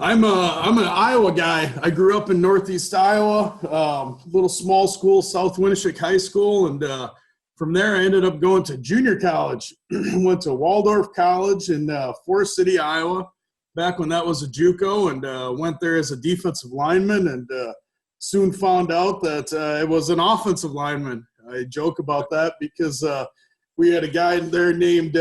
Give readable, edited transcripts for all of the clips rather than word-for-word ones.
I'm an Iowa guy. I grew up in Northeast Iowa, little small school, South Winneshiek High School, and from there I ended up going to junior college. Went to Waldorf College in Forest City, Iowa, back when that was a JUCO, and went there as a defensive lineman, and soon found out that it was an offensive lineman. I joke about that because we had a guy there named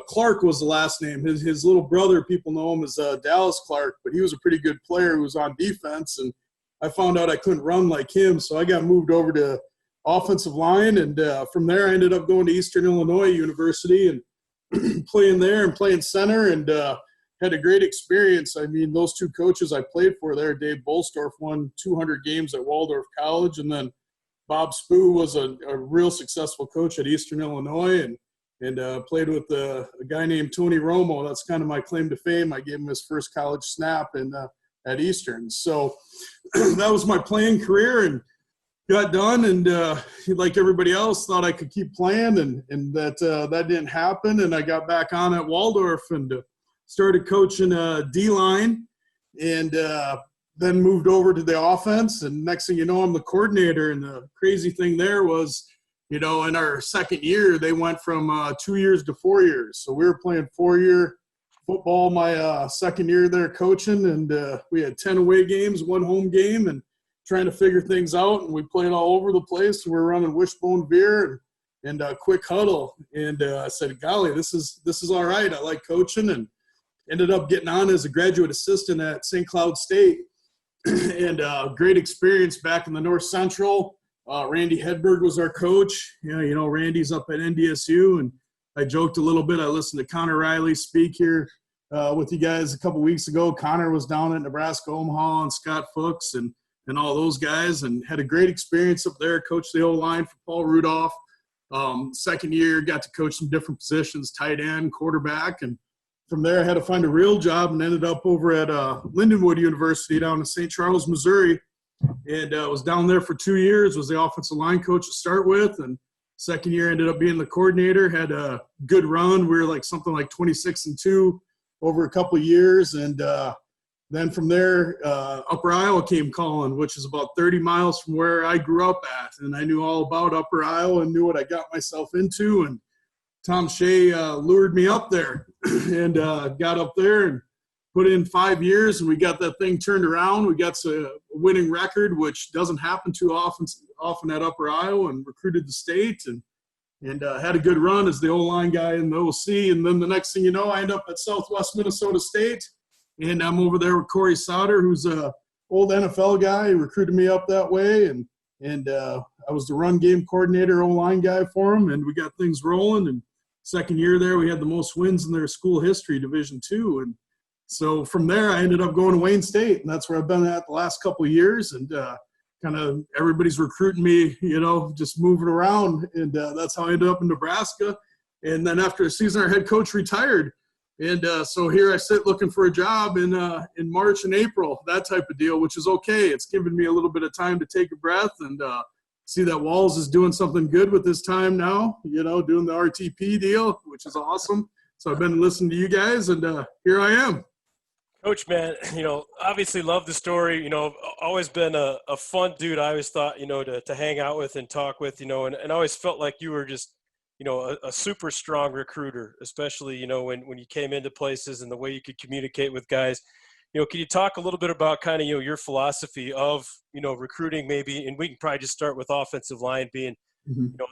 Clark was the last name. His little brother, people know him as Dallas Clark, but he was a pretty good player who was on defense, and I found out I couldn't run like him, so I got moved over to offensive line, and from there I ended up going to Eastern Illinois University and playing there and playing center, and had a great experience. I mean, those two coaches I played for there, Dave Bolstorff won 200 games at Waldorf College, and then Bob Spoo was a real successful coach at Eastern Illinois, and played with a guy named Tony Romo. That's kind of my claim to fame. I gave him his first college snap at Eastern. So that was my playing career, and got done, and like everybody else, thought I could keep playing, and that didn't happen. And I got back on at Waldorf and started coaching D-line, and then moved over to the offense. And next thing you know, I'm the coordinator. And the crazy thing there was, in our second year, they went from 2 years to 4 years. So we were playing 4-year football my second year there coaching, and we had 10 away games, 1 home game, and trying to figure things out. And we played all over the place. We were running wishbone veer and quick huddle. And I said, golly, this is all right. I like coaching, and ended up getting on as a graduate assistant at St. Cloud State. And great experience back in the North Central. Randy Hedberg was our coach. Randy's up at NDSU, and I joked a little bit. I listened to Connor Riley speak here with you guys a couple weeks ago. Connor was down at Nebraska Omaha, and Scott Fuchs and all those guys, and had a great experience up there. Coached the O-line for Paul Rudolph. Second year, got to coach some different positions, tight end, quarterback, and from there I had to find a real job and ended up over at Lindenwood University down in St. Charles, Missouri. And was down there for 2 years, was the offensive line coach to start with, and second year ended up being the coordinator, had a good run. We were like something like 26-2 over a couple of years, and then from there, Upper Iowa came calling, which is about 30 miles from where I grew up at, and I knew all about Upper Iowa and knew what I got myself into, and Tom Shea lured me up there and got up there and put in 5 years, and we got that thing turned around. We got a winning record, which doesn't happen too often at Upper Iowa, and recruited the state and had a good run as the O-line guy in the OC. And then the next thing you know, I end up at Southwest Minnesota State, and I'm over there with Corey Sauter, who's a old NFL guy. He recruited me up that way, and I was the run game coordinator, O-line guy for him, and we got things rolling. And second year there, we had the most wins in their school history, Division II, and so from there, I ended up going to Wayne State, and that's where I've been at the last couple of years. And kind of everybody's recruiting me, just moving around, and that's how I ended up in Nebraska. And then after a season, our head coach retired, and so here I sit looking for a job in March and April, that type of deal, which is okay. It's given me a little bit of time to take a breath and see that Walls is doing something good with his time now, doing the RTP deal, which is awesome. So I've been listening to you guys, and here I am. Coach, man, obviously love the story. Always been a fun dude. I always thought, to hang out with and talk with, and I always felt like you were just, a super strong recruiter, especially, when you came into places and the way you could communicate with guys. Can you talk a little bit about kind of, your philosophy of, recruiting maybe, and we can probably just start with offensive line being,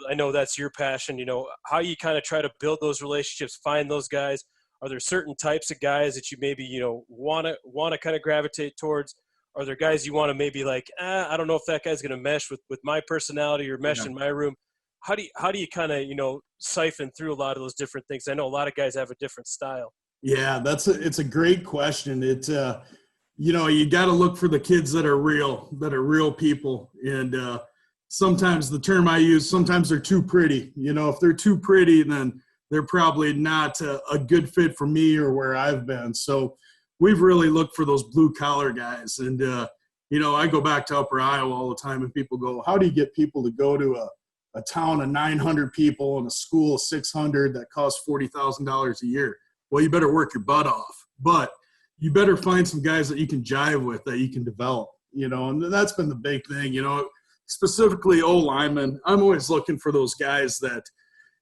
I know that's your passion, how you kind of try to build those relationships, find those guys. Are there certain types of guys that you maybe, want to kind of gravitate towards? Are there guys you want to maybe like, I don't know if that guy's going to mesh with my personality or mesh in my room? How do you kind of, siphon through a lot of those different things? I know a lot of guys have a different style. Yeah, it's a great question. It's, you got to look for the kids that are real people. And sometimes the term I use, sometimes they're too pretty. If they're too pretty, then they're probably not a good fit for me or where I've been. So we've really looked for those blue-collar guys. And, I go back to Upper Iowa all the time, and people go, how do you get people to go to a town of 900 people and a school of 600 that costs $40,000 a year? Well, you better work your butt off. But you better find some guys that you can jive with, that you can develop, and that's been the big thing, specifically O-linemen. I'm always looking for those guys that,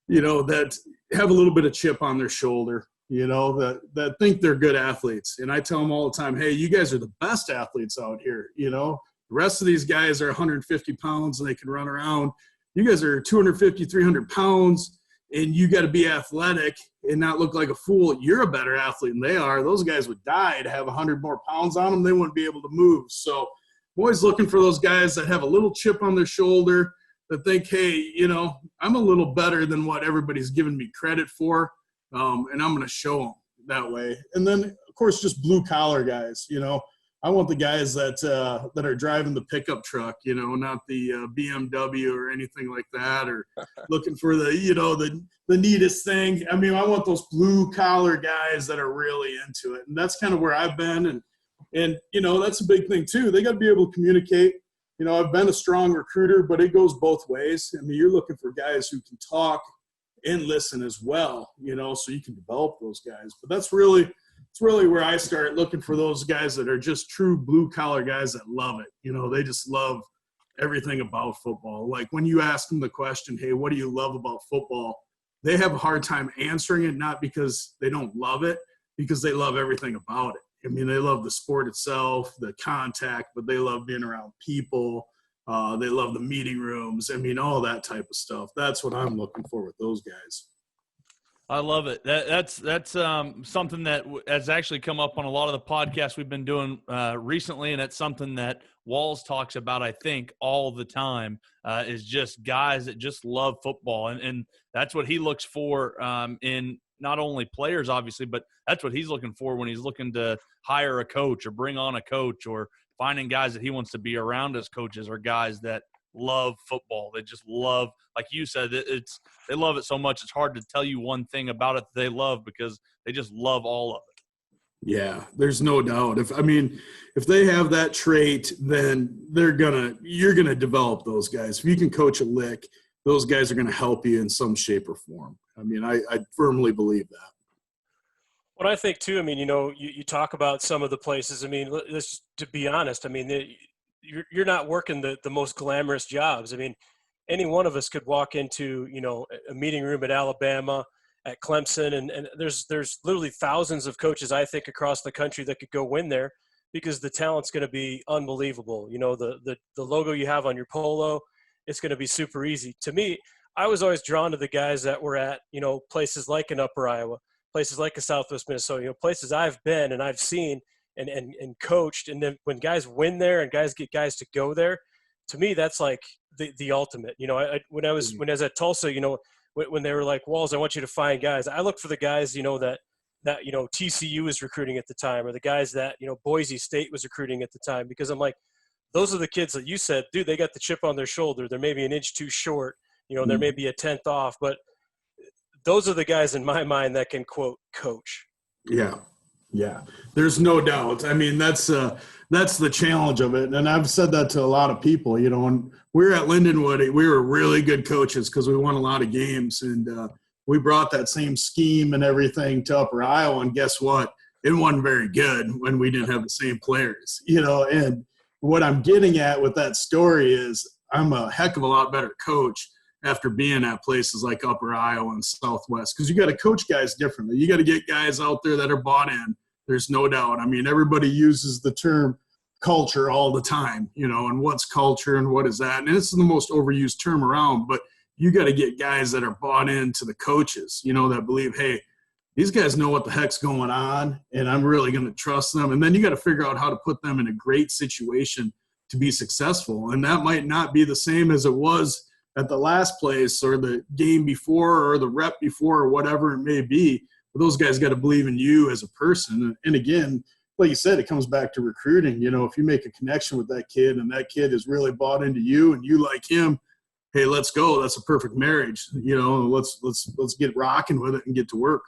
that have a little bit of chip on their shoulder, that think they're good athletes. And I tell them all the time, hey, you guys are the best athletes out here. The rest of these guys are 150 pounds and they can run around. You guys are 250, 300 pounds, and you got to be athletic and not look like a fool. You're a better athlete than they are. Those guys would die to have 100 more pounds on them. They wouldn't be able to move. So I'm always looking for those guys that have a little chip on their shoulder, that think, hey, I'm a little better than what everybody's giving me credit for, and I'm going to show them that way. And then, of course, just blue-collar guys, I want the guys that are driving the pickup truck, not the BMW or anything like that, or looking for the neatest thing. I mean, I want those blue-collar guys that are really into it. And that's kind of where I've been. And that's a big thing, too. They got to be able to communicate. I've been a strong recruiter, but it goes both ways. I mean, you're looking for guys who can talk and listen as well, so you can develop those guys. But it's really where I start looking for those guys that are just true blue-collar guys that love it. They just love everything about football. Like when you ask them the question, hey, what do you love about football? They have a hard time answering it, not because they don't love it, because they love everything about it. I mean, they love the sport itself, the contact, but they love being around people. They love the meeting rooms. I mean, all that type of stuff. That's what I'm looking for with those guys. I love it. That's something that has actually come up on a lot of the podcasts we've been doing recently, and it's something that Walls talks about, I think, all the time, is just guys that just love football. And that's what he looks for in not only players, obviously, but that's what he's looking for when he's looking to hire a coach or bring on a coach, or finding guys that he wants to be around as coaches, or guys that love football. They just love, like you said, they love it so much it's hard to tell you one thing about it that they love, because they just love all of it. Yeah, there's no doubt. If they have that trait, then you're gonna develop those guys. If you can coach a lick, those guys are gonna help you in some shape or form. I firmly believe that. What I think too, you talk about some of the places. Let's to be honest. You're not working the most glamorous jobs. Any one of us could walk into, a meeting room at Alabama, at Clemson, and there's literally thousands of coaches, I think, across the country that could go win there, because the talent's going to be unbelievable. The logo you have on your polo, it's going to be super easy. To me, I was always drawn to the guys that were at, places like in Upper Iowa, places like in Southwest Minnesota, places I've been and I've seen and coached. And then when guys win there and guys get guys to go there, to me, that's like the ultimate. When I was at Tulsa, when they were like, Walls, I want you to find guys, I look for the guys, that TCU was recruiting at the time, or the guys that, Boise State was recruiting at the time, because I'm like, those are the kids that you said, dude, they got the chip on their shoulder. They're maybe an inch too short, there may be a 10th off, but those are the guys in my mind that can, quote, coach. Yeah, there's no doubt. That's the challenge of it. And I've said that to a lot of people, when we were at Lindenwood, we were really good coaches because we won a lot of games. And we brought that same scheme and everything to Upper Iowa. And guess what? It wasn't very good when we didn't have the same players, and what I'm getting at with that story is I'm a heck of a lot better coach after being at places like Upper Iowa and Southwest, because you got to coach guys differently. You got to get guys out there that are bought in. There's no doubt. Everybody uses the term culture all the time, and what's culture and what is that? And it's the most overused term around, but you got to get guys that are bought into the coaches, that believe, hey, these guys know what the heck's going on, and I'm really going to trust them. And then you got to figure out how to put them in a great situation to be successful. And that might not be the same as it was at the last place or the game before or the rep before or whatever it may be. But those guys got to believe in you as a person. And again, like you said, it comes back to recruiting. If you make a connection with that kid and that kid is really bought into you and you like him, hey, let's go. That's a perfect marriage. Let's get rocking with it and get to work.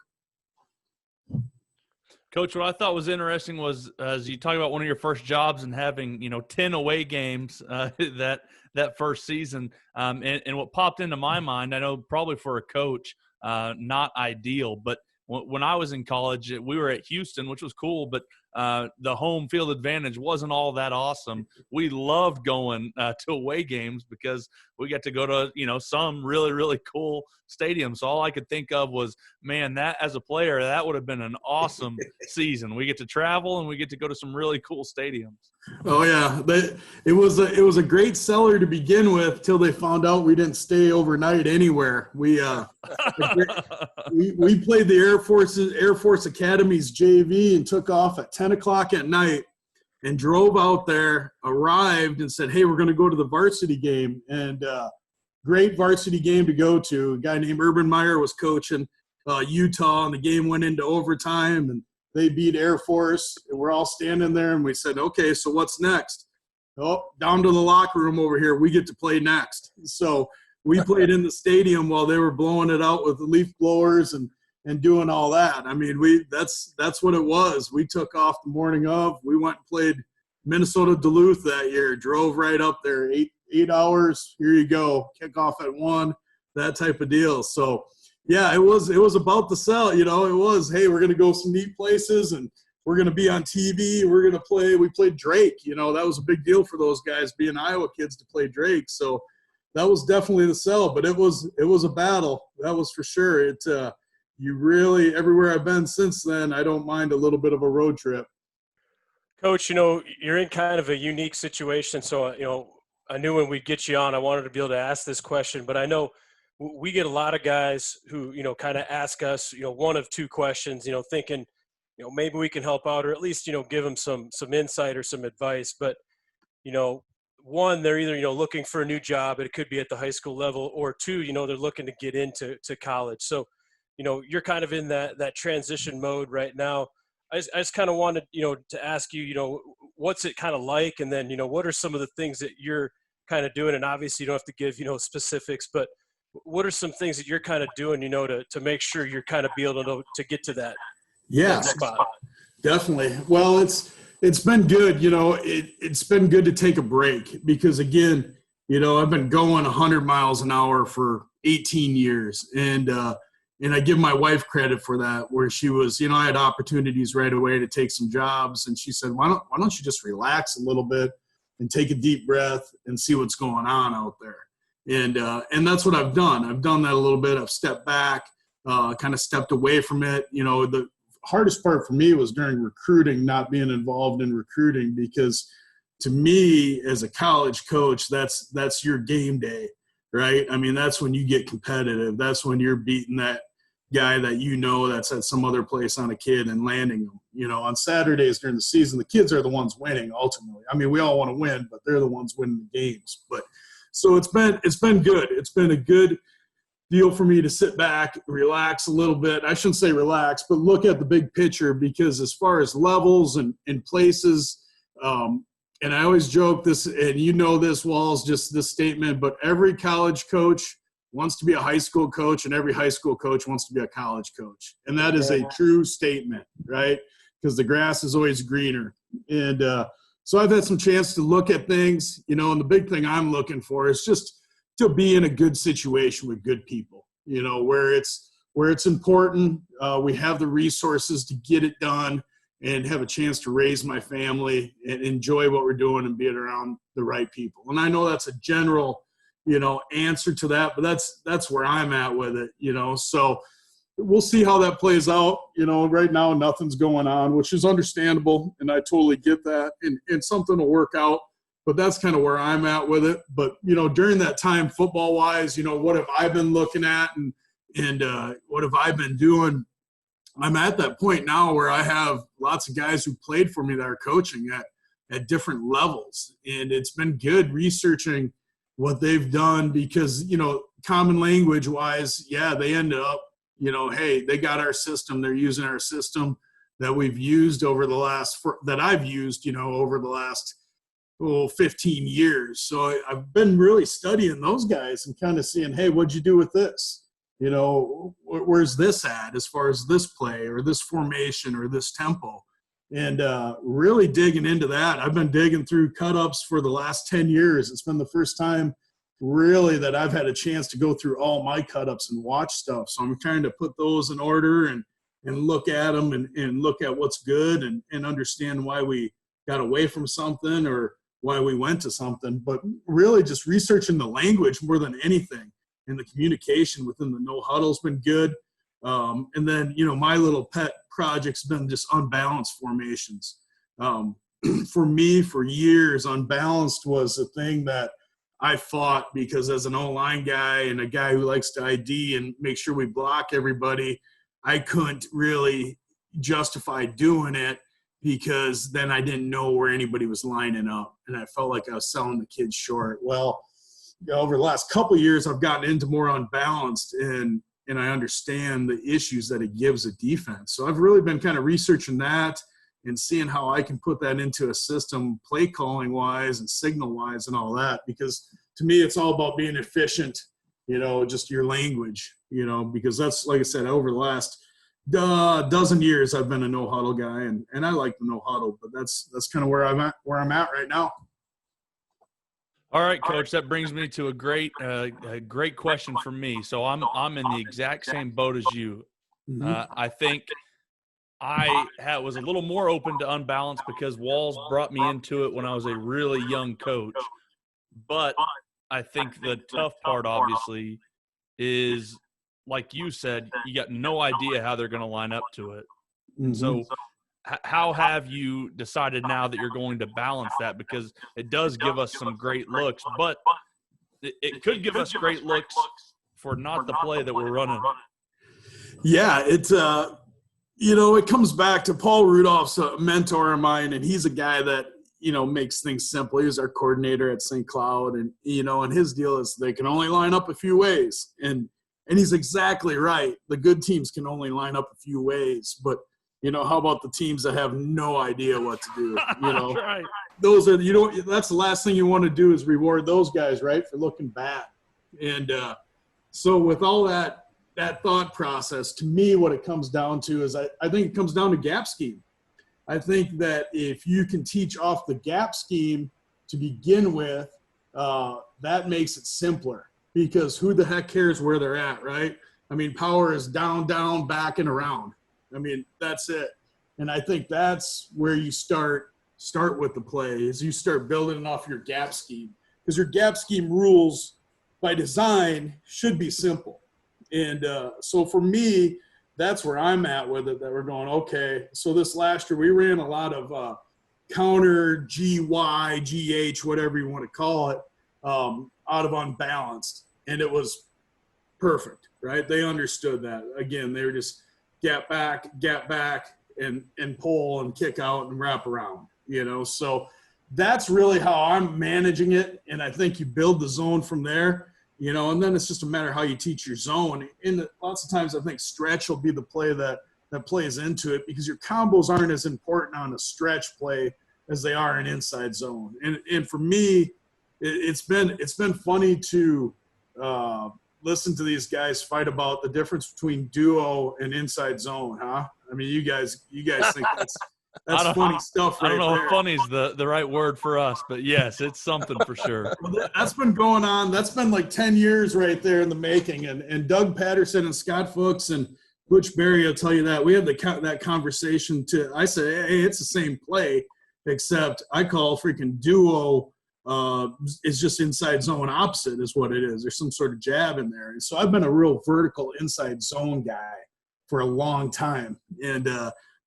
Coach, what I thought was interesting was, as you talk about one of your first jobs and having, 10 away games that first season, and what popped into my mind, I know probably for a coach, not ideal, but when I was in college, we were at Houston, which was cool, but the home field advantage wasn't all that awesome. We loved going to away games because we got to go to, some really, really cool stadiums. So all I could think of was, man, that as a player, that would have been an awesome season. We get to travel and we get to go to some really cool stadiums. Oh yeah, it was a great seller to begin with till they found out we didn't stay overnight anywhere. We played the Air Force Academy's JV and took off at 10 o'clock at night and drove out there, arrived and said, hey, we're going to go to the varsity game. And great varsity game to go to. A guy named Urban Meyer was coaching Utah, and the game went into overtime, and they beat Air Force, and we're all standing there, and we said, okay, so what's next? Oh, down to the locker room over here. We get to play next. So we played in the stadium while they were blowing it out with the leaf blowers and doing all that. I mean, that's what it was. We took off the morning of. We went and played Minnesota Duluth that year, drove right up there, eight hours. Here you go. Kick off at 1, that type of deal. So, yeah, it was about the sell, It was, hey, we're going to go some neat places, and we're going to be on TV. We're going to play. We played Drake. That was a big deal for those guys, being Iowa kids, to play Drake. So that was definitely the sell. But it was a battle. That was for sure. You really, everywhere I've been since then, I don't mind a little bit of a road trip. Coach, you're in kind of a unique situation. So, I knew when we'd get you on, I wanted to be able to ask this question, but I know we get a lot of guys who, kind of ask us, one of two questions, thinking, maybe we can help out, or at least, give them some insight or some advice. But, one, they're either, looking for a new job, it could be at the high school level, or two, they're looking to get into college. So, you're kind of in that transition mode right now. I just kind of wanted, to ask you, what's it kind of like? And then, what are some of the things that you're kind of doing? And obviously you don't have to give, specifics, but what are some things that you're kind of doing, to make sure you're kind of be able to get to that spot? Definitely. Well, it's been good. It's been good to take a break because, again, I've been going 100 miles an hour for 18 years. And I give my wife credit for that, where she was, I had opportunities right away to take some jobs. And she said, why don't you just relax a little bit and take a deep breath and see what's going on out there? And that's what I've done. I've done that a little bit. I've stepped back, kind of stepped away from it. The hardest part for me was during recruiting, not being involved in recruiting, because to me as a college coach, that's your game day, right? I mean, that's when you get competitive. That's when you're beating that guy that that's at some other place on a kid and landing them. On Saturdays during the season, the kids are the ones winning ultimately. I mean, we all want to win, but they're the ones winning the games. But so it's been good. It's been a good deal for me to sit back, relax a little bit. I shouldn't say relax, but look at the big picture, because as far as levels and places, and I always joke this, and this, Walls, just this statement, but every college coach wants to be a high school coach, and every high school coach wants to be a college coach. And that is a true statement, right? Because the grass is always greener. And so I've had some chance to look at things, and the big thing I'm looking for is just to be in a good situation with good people, where it's important. We have the resources to get it done and have a chance to raise my family and enjoy what we're doing and being around the right people. And I know that's a general, answer to that, but that's where I'm at with it, so we'll see how that plays out. Right now nothing's going on, which is understandable, and I totally get that, and something will work out, but that's kind of where I'm at with it. But, during that time, football wise, what have I been looking at and what have I been doing? I'm at that point now where I have lots of guys who played for me that are coaching at different levels, and it's been good researching what they've done because, common language wise, yeah, they end up, hey, they got our system. They're using our system that we've used over the last, that I've used, over the last 15 years. So I've been really studying those guys and kind of seeing, hey, what'd you do with this? Where's this at as far as this play or this formation or this tempo? And really digging into that. I've been digging through cut-ups for the last 10 years. It's been the first time really that I've had a chance to go through all my cut-ups and watch stuff. So I'm trying to put those in order and look at them and look at what's good and understand why we got away from something or why we went to something. But really just researching the language more than anything, and the communication within the no huddle's been good. And then, my little pet project's been just unbalanced formations. For me, for years, unbalanced was a thing that I fought, because as an O-line guy and a guy who likes to ID and make sure we block everybody, I couldn't really justify doing it, because then I didn't know where anybody was lining up, and I felt like I was selling the kids short. Well, over the last couple of years, I've gotten into more unbalanced, and I understand the issues that it gives a defense. So I've really been kind of researching that and seeing how I can put that into a system, play calling wise and signal wise and all that, because to me, it's all about being efficient, just your language, because that's, like I said, over the last dozen years, I've been a no huddle guy, and I like the no huddle, but that's kind of where I'm at right now. All right, Coach, that brings me to a great question for me. So I'm in the exact same boat as you. I think I was a little more open to unbalanced because Walls brought me into it when I was a really young coach. But I think the tough part, obviously, is, like you said, you got no idea how they're going to line up to it. And so how have you decided now that you're going to balance that? Because it does give us some great looks, but it could give us great looks for not the play that we're running. Yeah, it's it comes back to Paul Rudolph's a mentor of mine, and he's a guy that, makes things simple. He was our coordinator at St. Cloud, and, and his deal is they can only line up a few ways. And he's exactly right. The good teams can only line up a few ways, but, how about the teams that have no idea what to do? Right. Those are, that's the last thing you want to do is reward those guys, right, for looking bad. And so with all that thought process, to me, what it comes down to is I think it comes down to gap scheme. I think that if you can teach off the gap scheme to begin with, that makes it simpler, because who the heck cares where they're at, right? I mean, power is down, down, back, and around. I mean, that's it. And I think that's where you start with the play, is you start building off your gap scheme, because your gap scheme rules by design should be simple. And so for me, that's where I'm at with it, that we're going, okay, so this last year we ran a lot of counter GY, GH, whatever you want to call it, out of unbalanced. And it was perfect, right? They understood that. Again, they were just gap back, and pull and kick out and wrap around, So that's really how I'm managing it. And I think you build the zone from there. And then it's just a matter of how you teach your zone. And lots of times I think stretch will be the play that plays into it, because your combos aren't as important on a stretch play as they are in inside zone. And for me, it's been funny to listen to these guys fight about the difference between duo and inside zone, huh? I mean, you guys think that's funny stuff right there. I don't know if funny is the right word for us, but yes, it's something for sure. That's been going on. That's been like 10 years right there in the making. And Doug Patterson and Scott Fuchs and Butch Berry will tell you that. We had that conversation I said, hey, it's the same play, except I call freaking duo is just inside zone opposite is what it is. There's some sort of jab in there. And so I've been a real vertical inside zone guy for a long time. And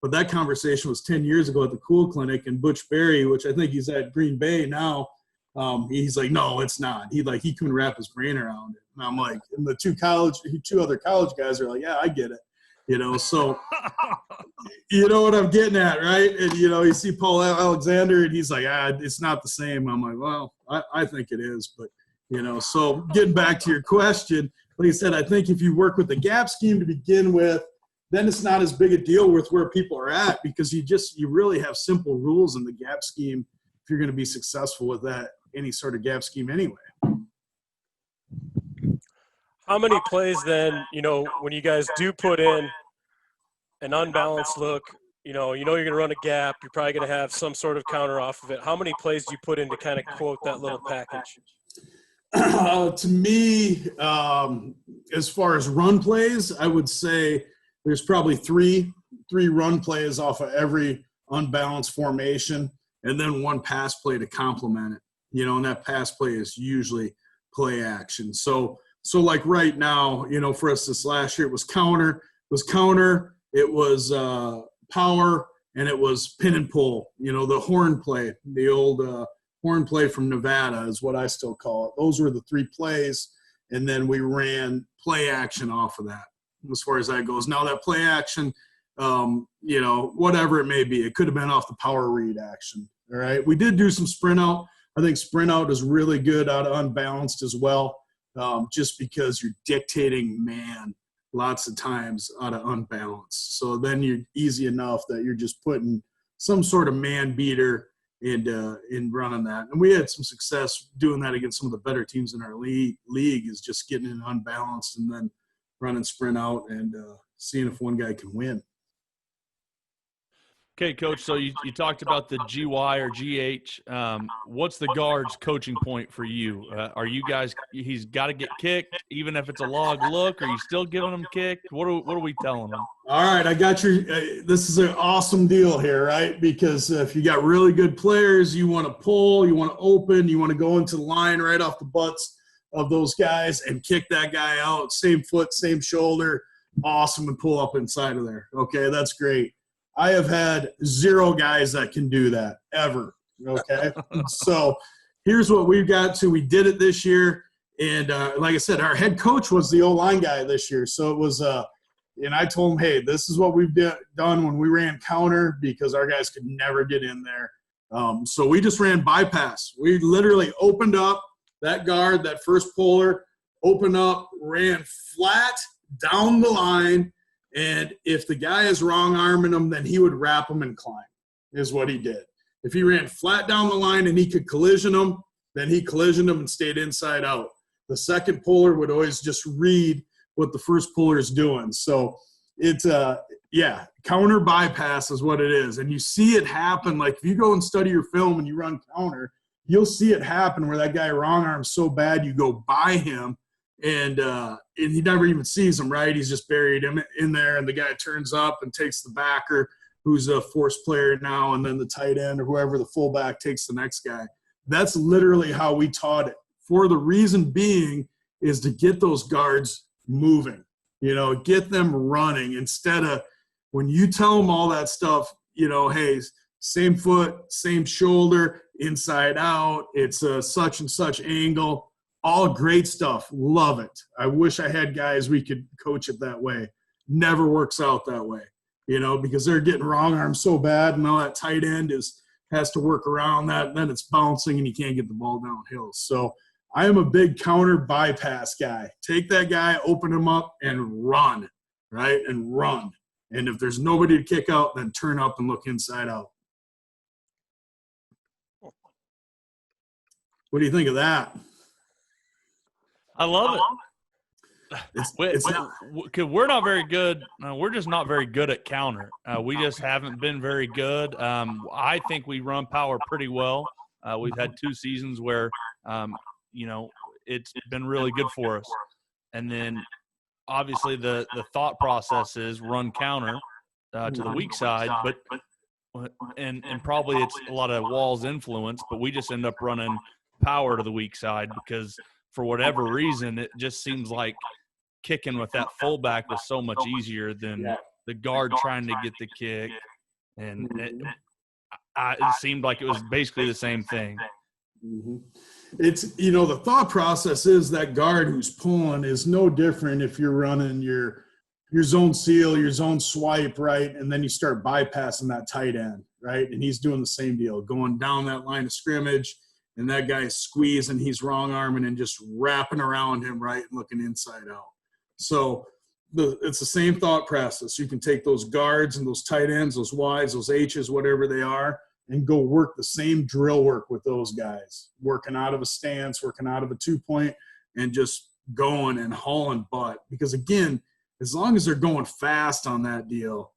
but that conversation was 10 years ago at the Cool Clinic, and Butch Berry, which I think he's at Green Bay now, he's like, no, it's not. He couldn't wrap his brain around it. And I'm like, and the two other college guys are like, yeah, I get it. So you know what I'm getting at, right? And, you see Paul Alexander, and he's like, it's not the same. I'm like, well, I think it is. But, so getting back to your question, like I said, I think if you work with the gap scheme to begin with, then it's not as big a deal with where people are at, because you really have simple rules in the gap scheme if you're going to be successful with that, any sort of gap scheme anyway. How many plays then, when you guys do put in an unbalanced look, you're going to run a gap, you're probably going to have some sort of counter off of it. How many plays do you put in to kind of quote that little package? To me, as far as run plays, I would say there's probably three run plays off of every unbalanced formation, and then one pass play to complement it. And that pass play is usually play action. So like right now, for us this last year, it was counter, it was power, and it was pin and pull. The horn play, the old horn play from Nevada is what I still call it. Those were the three plays, and then we ran play action off of that as far as that goes. Now that play action, whatever it may be, it could have been off the power read action. All right. We did do some sprint out. I think sprint out is really good out of unbalanced as well, just because you're dictating man lots of times out of unbalanced. So then you're easy enough that you're just putting some sort of man beater and in running that. And we had some success doing that against some of the better teams in our league is just getting in unbalanced and then running sprint out and seeing if one guy can win. Okay, Coach, so you talked about the GY or GH. What's the guard's coaching point for you? Are you guys – he's got to get kicked even if it's a log look? Are you still giving him kicked? What are we telling him? All right, I got your this is an awesome deal here, right? Because if you got really good players, you want to pull, you want to open, you want to go into the line right off the butts of those guys and kick that guy out. Same foot, same shoulder, awesome, and pull up inside of there. Okay, that's great. I have had 0 guys that can do that ever, okay? So here's what we've got to. We did it this year, and like I said, our head coach was the O-line guy this year. So it was and I told him, hey, this is what we've done when we ran counter because our guys could never get in there. So we just ran bypass. We literally opened up that guard, that first puller, opened up, ran flat down the line, and if the guy is wrong arming him, then he would wrap him and climb, is what he did. If he ran flat down the line and he could collision him, then he collisioned him and stayed inside out. The second puller would always just read what the first puller is doing. So it's, counter bypass is what it is. And you see it happen. Like if you go and study your film and you run counter, you'll see it happen where that guy wrong arms so bad you go by him. And he never even sees him, right? He's just buried him in there, and the guy turns up and takes the backer, who's a force player now, and then the tight end or whoever, the fullback, takes the next guy. That's literally how we taught it. For the reason being is to get those guards moving, get them running instead of when you tell them all that stuff, hey, same foot, same shoulder, inside out, it's a such and such angle. All great stuff. Love it. I wish I had guys we could coach it that way. Never works out that way, because they're getting wrong arm so bad, and now that tight end has to work around that, and then it's bouncing and you can't get the ball downhill. So I am a big counter bypass guy. Take that guy, open him up, and run, right? And run. And if there's nobody to kick out, then turn up and look inside out. What do you think of that? I love it. We're not very good. We're just not very good at counter. We just haven't been very good. I think we run power pretty well. We've had 2 seasons where, it's been really good for us. And then obviously the thought process is run counter to the weak side, and probably it's a lot of Wall's influence, but we just end up running power to the weak side because for whatever reason, it just seems like kicking with that fullback was so much easier than the guard trying to get the kick. And it seemed like it was basically the same thing. Mm-hmm. It's, the thought process is that guard who's pulling is no different if you're running your zone seal, your zone swipe, right? And then you start bypassing that tight end, right? And he's doing the same deal, going down that line of scrimmage, and that guy is squeezing, he's wrong arming and just wrapping around him, right, and looking inside out. So it's the same thought process. You can take those guards and those tight ends, those Ys, those H's, whatever they are, and go work the same drill work with those guys, working out of a stance, working out of a 2-point, and just going and hauling butt. Because, again, as long as they're going fast on that deal,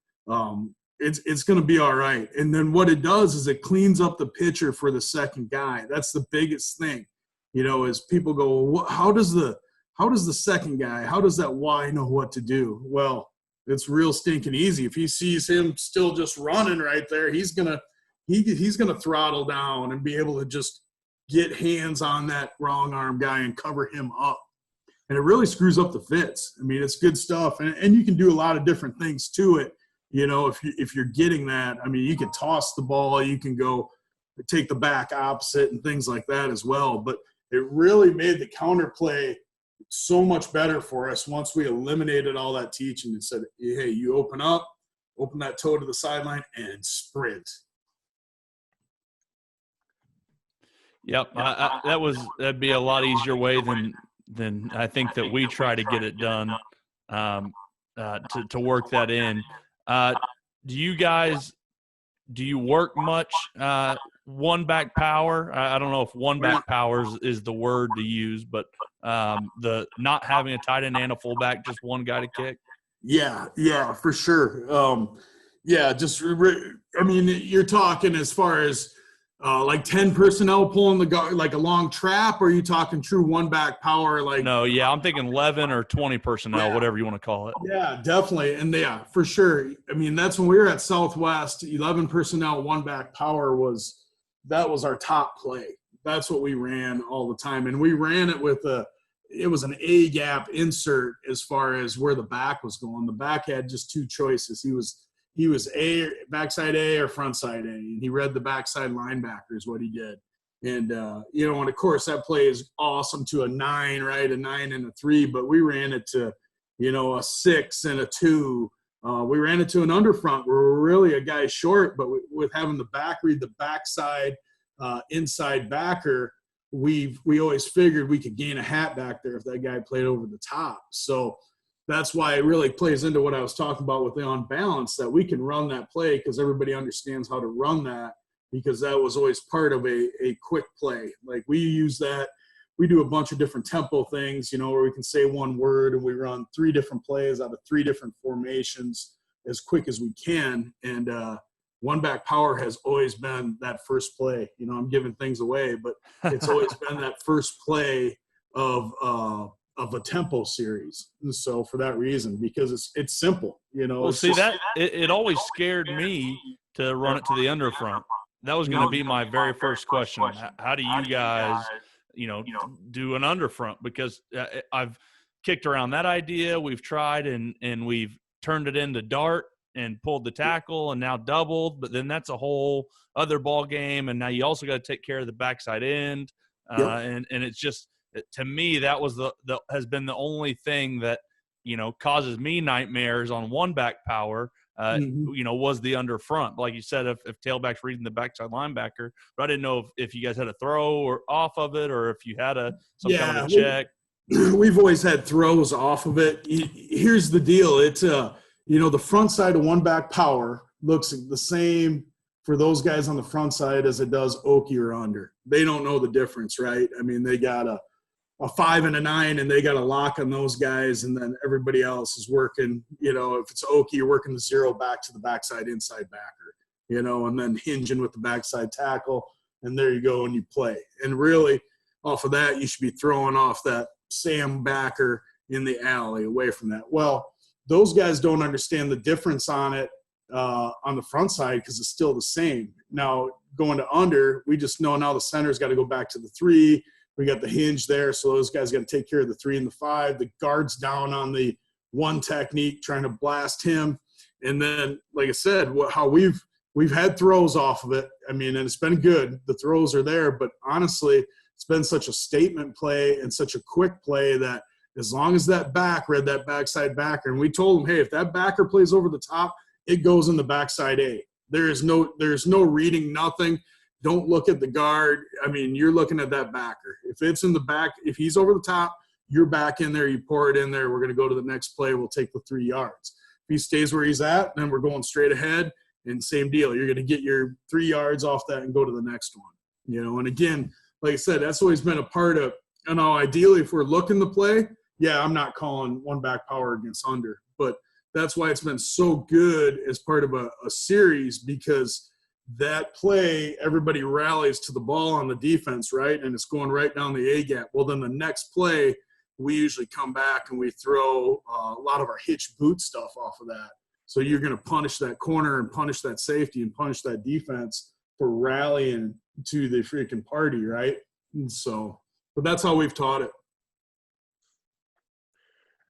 it's going to be all right. And then what it does is it cleans up the picture for the second guy. That's the biggest thing, is people go, well, how does the second guy, how does that Y know what to do? Well, It's real stinking easy. If he sees him still just running right there, he's gonna throttle down and be able to just get hands on that wrong arm guy and cover him up. And it really screws up the fits. I mean, it's good stuff, and you can do a lot of different things to it. You know, if you're getting that, I mean, you can toss the ball, you can go take the back opposite and things like that as well. But it really made the counterplay so much better for us once we eliminated all that teaching and said, hey, you open that toe to the sideline and sprint. Yep. That'd be a lot easier way than I think that we try to get it done, to work that in. Do you work much one back power? I don't know if one back power is the word to use, but the not having a tight end and a fullback, just one guy to kick. Yeah, for sure. I mean, you're talking as far as like 10 personnel pulling the guard, like a long trap, or are you talking true one back power? Like, no, yeah, I'm thinking 11 or 20 personnel, whatever you want to call it. Yeah, definitely. And yeah, for sure. I mean, that's when we were at Southwest, 11 personnel, one back power was our top play. That's what we ran all the time. And we ran it with it was an A gap insert as far as where the back was going. The back had just two choices. He was backside A or frontside A, and he read the backside linebacker is what he did. And, and of course that play is awesome to a 9, right? A 9 and a 3, but we ran it to, a 6 and a 2. We ran it to an underfront where we're really a guy short, but with having the back read the backside inside backer, we always figured we could gain a hat back there if that guy played over the top. So that's why it really plays into what I was talking about with the on balance, that we can run that play because everybody understands how to run that, because that was always part of a quick play. Like we use that. We do a bunch of different tempo things, where we can say one word and we run 3 different plays out of 3 different formations as quick as we can. And one back power has always been that first play. I'm giving things away, but it's always been that first play of a tempo series. And so for that reason, because it's simple, Well, see, it always scared me to run it to the underfront. That was going to be my very first question. How do you guys do an underfront? Because I've kicked around that idea. We've tried and we've turned it into dart and pulled the tackle and now doubled, but then that's a whole other ball game. And now you also got to take care of the backside end. And it's just, to me, that was has been the only thing that, causes me nightmares on one back power, was the under front. Like you said, if tailback's reading the backside linebacker, but I didn't know if you guys had a throw or off of it, or if you had some kind of a check. We've always had throws off of it. Here's the deal. It's, the front side of one back power looks the same for those guys on the front side as it does Okie or under. They don't know the difference, right? I mean, they got a 5 and a 9 and they got a lock on those guys, and then everybody else is working, if it's Okie, you're working the 0 back to the backside inside backer, and then hinging with the backside tackle, and there you go and you play. And really off of that, you should be throwing off that Sam backer in the alley away from that. Well, those guys don't understand the difference on it on the front side because it's still the same. Now going to under, we just know now the center's got to go back to the 3. We got the hinge there, so those guys got to take care of the 3 and the 5. The guard's down on the 1 technique, trying to blast him. And then, like I said, how we've had throws off of it. I mean, and it's been good. The throws are there, but honestly, it's been such a statement play and such a quick play that as long as that back read that backside backer, and we told him, hey, if that backer plays over the top, it goes in the backside A. There's no reading, nothing. Don't look at the guard. I mean, you're looking at that backer. If it's in the back, if he's over the top, you're back in there. You pour it in there. We're going to go to the next play. We'll take the 3 yards. If he stays where he's at, then we're going straight ahead. And same deal. You're going to get your 3 yards off that and go to the next one. And again, like I said, that's always been a part of, ideally if we're looking to play, I'm not calling one back power against under. But that's why it's been so good as part of a series, because that play, everybody rallies to the ball on the defense, right? And it's going right down the A gap. Well, then the next play, we usually come back and we throw a lot of our hitch boot stuff off of that. So you're going to punish that corner and punish that safety and punish that defense for rallying to the freaking party, right? And so, but that's how we've taught it.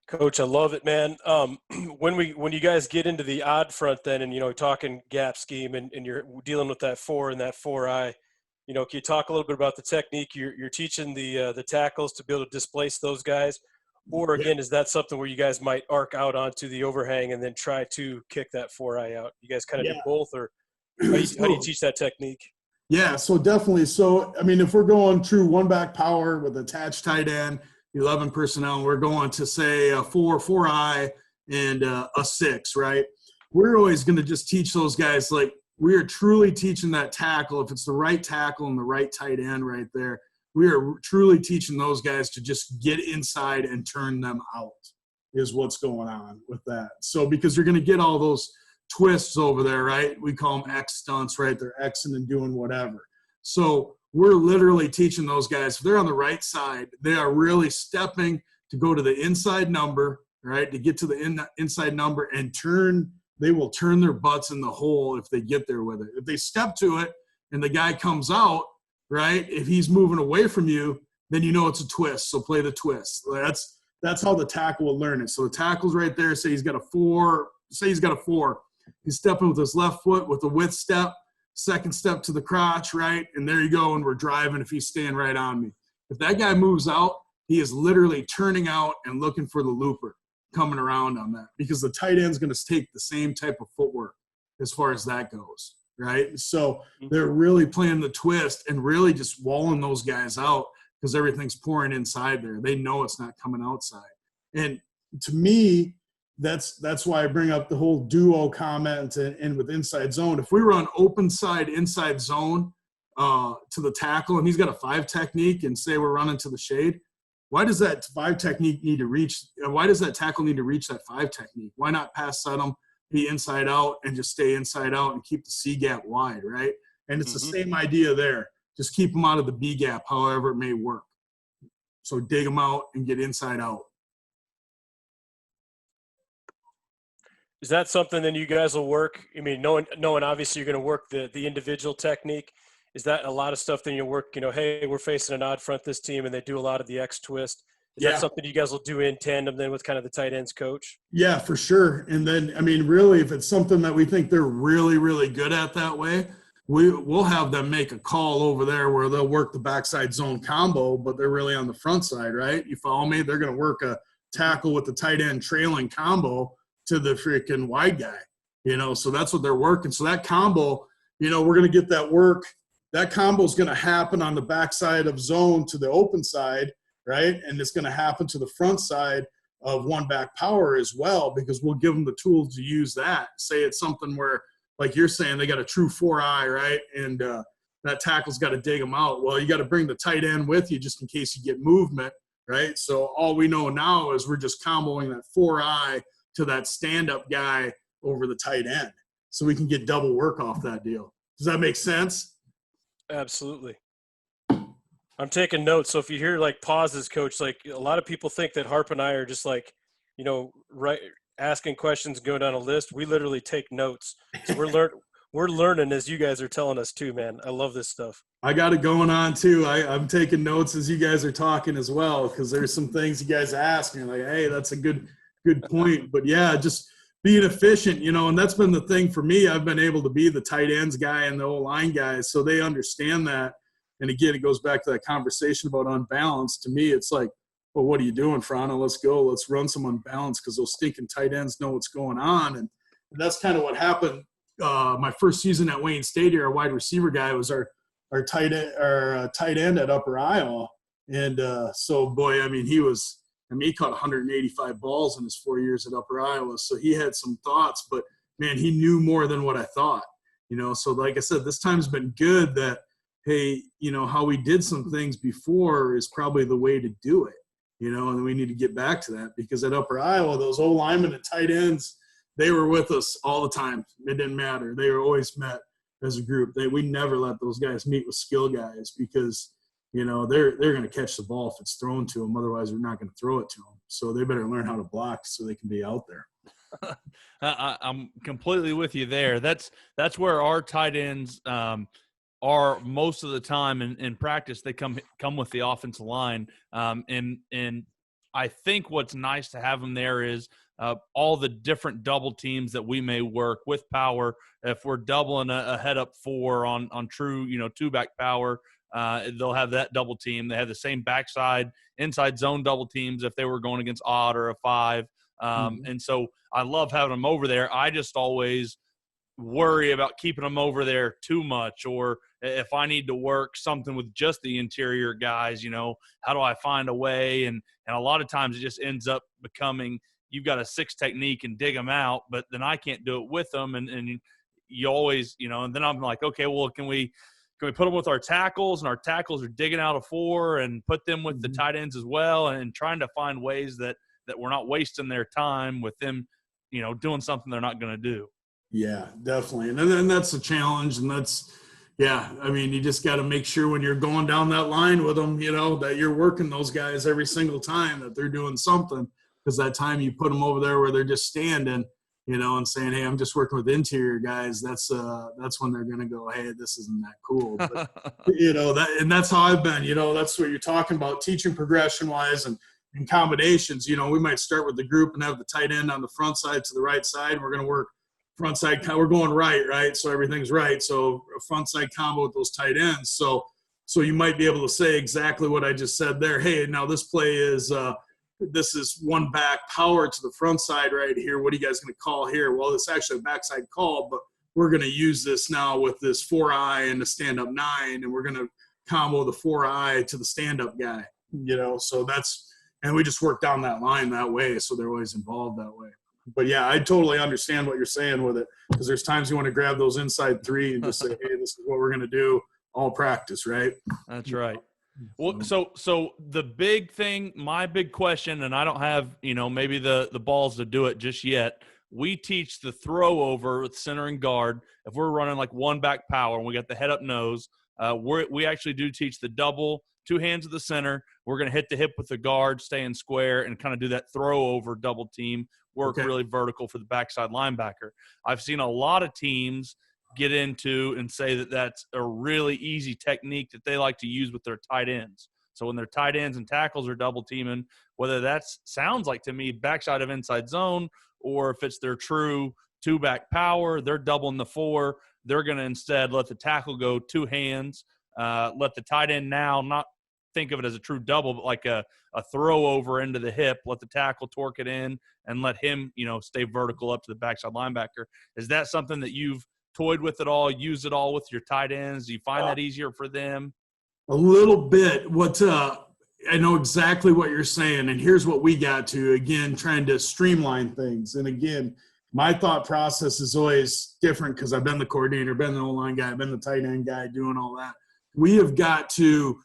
Coach, I love it, man. When you guys get into the odd front then and, talking gap scheme and you're dealing with that 4 and that 4-eye, can you talk a little bit about the technique you're teaching the tackles to be able to displace those guys? Or again, is that something where you guys might arc out onto the overhang and then try to kick that 4-eye out? You guys kind of do both, or how do you teach that technique? Yeah, so definitely. So, I mean, if we're going true one back power with attached tight end, 11 personnel, and we're going to say a 4-eye and a 6, right? We're always going to just teach those guys, like, we are truly teaching that tackle. If it's the right tackle and the right tight end right there, we are truly teaching those guys to just get inside and turn them out is what's going on with that. So because you're going to get all those twists over there, right? We call them X stunts, right? They're Xing and doing whatever. So we're literally teaching those guys, if they're on the right side, they are really stepping to go to the inside number, right? To get to the inside number and they will turn their butts in the hole if they get there with it. If they step to it and the guy comes out, right? If he's moving away from you, then you know it's a twist. So play the twist. That's how the tackle will learn it. So the tackle's right there. Say he's got a 4. He's stepping with his left foot with a width step, second step to the crotch, right? And there you go. And we're driving if he's staying right on me. If that guy moves out, he is literally turning out and looking for the looper coming around on that, because the tight end's going to take the same type of footwork as far as that goes. Right. So they're really playing the twist and really just walling those guys out because everything's pouring inside there. They know it's not coming outside. And to me, that's why I bring up the whole duo comment and with inside zone. If we run open side, inside zone to the tackle and he's got a 5 technique and say we're running to the shade, why does that 5 technique need to reach? Why does that tackle need to reach that 5 technique? Why not pass set them? Be inside out and just stay inside out and keep the C gap wide, right? And it's the same idea there. Just keep them out of the B gap, however it may work. So dig them out and get inside out. Is that something then you guys will work? I mean, knowing obviously you're going to work the individual technique. Is that a lot of stuff then you'll work, hey, we're facing an odd front this team and they do a lot of the X twist. Is that something you guys will do in tandem then with kind of the tight ends coach? Yeah, for sure. And then, I mean, really, if it's something that we think they're really, really good at that way, we'll have them make a call over there where they'll work the backside zone combo, but they're really on the front side, right? You follow me? They're going to work a tackle with the tight end trailing combo to the freaking wide guy, so that's what they're working. So that combo, we're going to get that work. That combo is going to happen on the backside of zone to the open side, right? And it's going to happen to the front side of one back power as well, because we'll give them the tools to use that. Say it's something where, like you're saying, they got a true 4-eye, right? And that tackle's got to dig them out. Well, you got to bring the tight end with you just in case you get movement, right? So all we know now is we're just comboing that 4-eye to that stand-up guy over the tight end, so we can get double work off that deal. Does that make sense? Absolutely. I'm taking notes. So if you hear like pauses, coach, like a lot of people think that Harp and I are just like, right, asking questions, going down a list. We literally take notes. So we're learning as you guys are telling us too, man. I love this stuff. I got it going on too. I'm taking notes as you guys are talking as well, because there's some things you guys ask and you're like, hey, that's a good point. But yeah, just being efficient, and that's been the thing for me. I've been able to be the tight ends guy and the O-line guys, so they understand that. And again, it goes back to that conversation about unbalance. To me, it's like, well, what are you doing, Frana? Let's go. Let's run some unbalance, because those stinking tight ends know what's going on. And that's kind of what happened. My first season at Wayne State here, our wide receiver guy was our tight end at Upper Iowa. And so, boy, he caught 185 balls in his 4 years at Upper Iowa. So he had some thoughts, but, man, he knew more than what I thought. So like I said, this time's been good that, hey, how we did some things before is probably the way to do it, and we need to get back to that, because at Upper Iowa, those old linemen and tight ends, they were with us all the time. It didn't matter. They were always met as a group. We never let those guys meet with skill guys, because, they're going to catch the ball if it's thrown to them. Otherwise, we're not going to throw it to them. So they better learn how to block so they can be out there. I'm completely with you there. That's where our tight ends are most of the time in practice. They come with the offensive line, and I think what's nice to have them there is all the different double teams that we may work with power. If we're doubling a head up 4 on true, two-back power, they'll have that double team. They have the same backside, inside zone double teams if they were going against odd or a 5. And so I love having them over there. I just always worry about keeping them over there too much, or if I need to work something with just the interior guys, how do I find a way? And a lot of times it just ends up becoming you've got a 6 technique and dig them out, but then I can't do it with them. And you always, and then I'm like, okay, well, can we put them with our tackles, and our tackles are digging out a 4 and put them with the tight ends as well, and trying to find ways that we're not wasting their time with them, doing something they're not going to do. Yeah, definitely. And then that's a challenge. And you just got to make sure when you're going down that line with them, that you're working those guys every single time, that they're doing something. Because that time you put them over there where they're just standing, and saying, hey, I'm just working with interior guys, that's when they're going to go, hey, this isn't that cool. But, and that's how I've been, that's what you're talking about, teaching progression-wise and combinations. We might start with the group and have the tight end on the front side to the right side. We're going to work front side. We're going right? So everything's right. So a front side combo with those tight ends. So you might be able to say exactly what I just said there. Hey, now this play is this is one back power to the front side right here. What are you guys going to call here? Well, it's actually a backside call, but we're going to use this now with this 4-eye and the stand-up 9, and we're going to combo the 4-eye to the stand-up guy. So that's – and we just work down that line that way, so they're always involved that way. But, yeah, I totally understand what you're saying with it, because there's times you want to grab those inside 3 and just say, hey, this is what we're going to do all practice, right? That's right. Well, so the big thing, my big question, and I don't have, maybe the balls to do it just yet. We teach the throw over with center and guard. If we're running like one back power and we got the head up nose, we actually do teach the double, 2 hands at the center. We're going to hit the hip with the guard, stay in square, and kind of do that throw over double team, work really vertical for the backside linebacker. I've seen a lot of teams get into and say that that's a really easy technique that they like to use with their tight ends. So when their tight ends and tackles are double teaming, whether that sounds like to me backside of inside zone, or if it's their true 2-back power, they're doubling the 4. They're going to instead let the tackle go 2 hands, let the tight end now not think of it as a true double, but like a throw over into the hip, let the tackle torque it in, and let him, stay vertical up to the backside linebacker. Is that something that you've toyed with it all, use it all with your tight ends? Do you find that easier for them? A little bit. I know exactly what you're saying, and here's what we got to, again, trying to streamline things. And again, my thought process is always different because I've been the coordinator, been the O-line guy, been the tight end guy, doing all that. We have got to,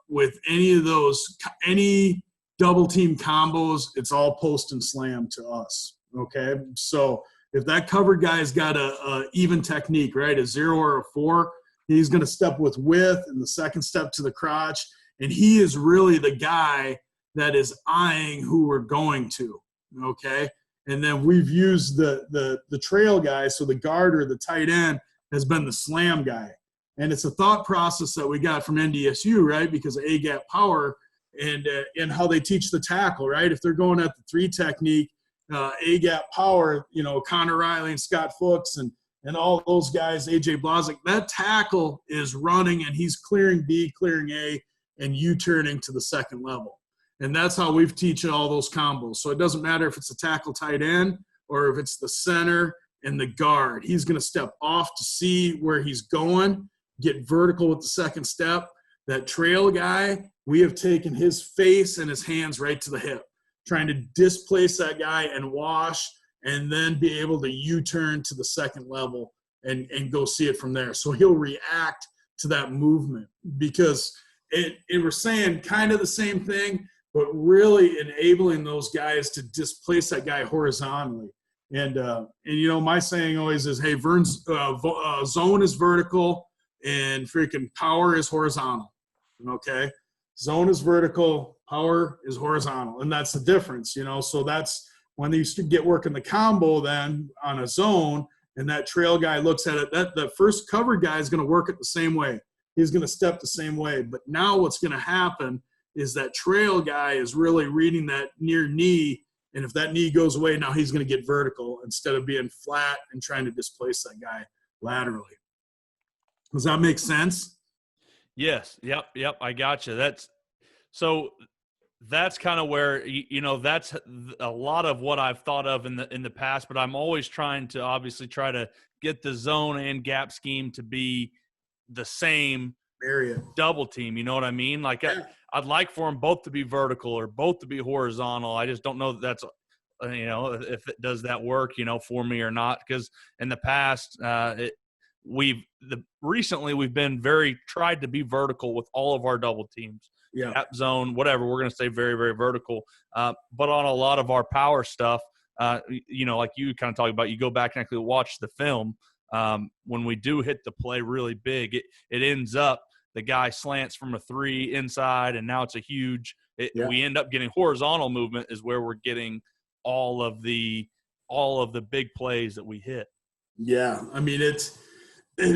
with any double team combos, it's all post and slam to us, okay? So if that covered guy's got a even technique, right, a 0 or a 4, he's going to step with width and the second step to the crotch, and he is really the guy that is eyeing who we're going to, okay? And then we've used the trail guy, so the guard or the tight end has been the slam guy. And it's a thought process that we got from NDSU, right, because of A-gap power and how they teach the tackle, right? If they're going at the 3 technique, A-gap power, Connor Riley and Scott Fuchs and all those guys, A.J. Blazek, that tackle is running and he's clearing B, clearing A, and U-turning to the second level. And that's how we've teaching all those combos. So it doesn't matter if it's a tackle tight end or if it's the center and the guard. He's going to step off to see where he's going, get vertical with the second step. That trail guy, we have taken his face and his hands right to the hip, trying to displace that guy and wash and then be able to U-turn to the second level and go see it from there. So he'll react to that movement because we're saying kind of the same thing, but really enabling those guys to displace that guy horizontally. And my saying always is, hey, Vern's zone is vertical and freaking power is horizontal. Okay. Zone is vertical, power is horizontal. And that's the difference, So that's when you get working the combo then on a zone and that trail guy looks at it, that first cover guy is going to work it the same way. He's going to step the same way. But now what's going to happen is that trail guy is really reading that near knee. And if that knee goes away, now he's going to get vertical instead of being flat and trying to displace that guy laterally. Does that make sense? Yes. Yep. I got you. That's kind of where, that's a lot of what I've thought of in the past, but I'm always trying to obviously try to get the zone and gap scheme to be the same area double team. You know what I mean? Like I'd like for them both to be vertical or both to be horizontal. I just don't know that that's, if it does that work, for me or not. Because in the past, recently we've been tried to be vertical with all of our double teams. Yeah. Gap zone, whatever. We're going to stay very, very vertical. But on a lot of our power stuff, like you kind of talk about, you go back and actually watch the film. When we do hit the play really big, it ends up the guy slants from a 3 inside, and now it's a huge. We end up getting horizontal movement is where we're getting all of the big plays that we hit. Yeah, I mean it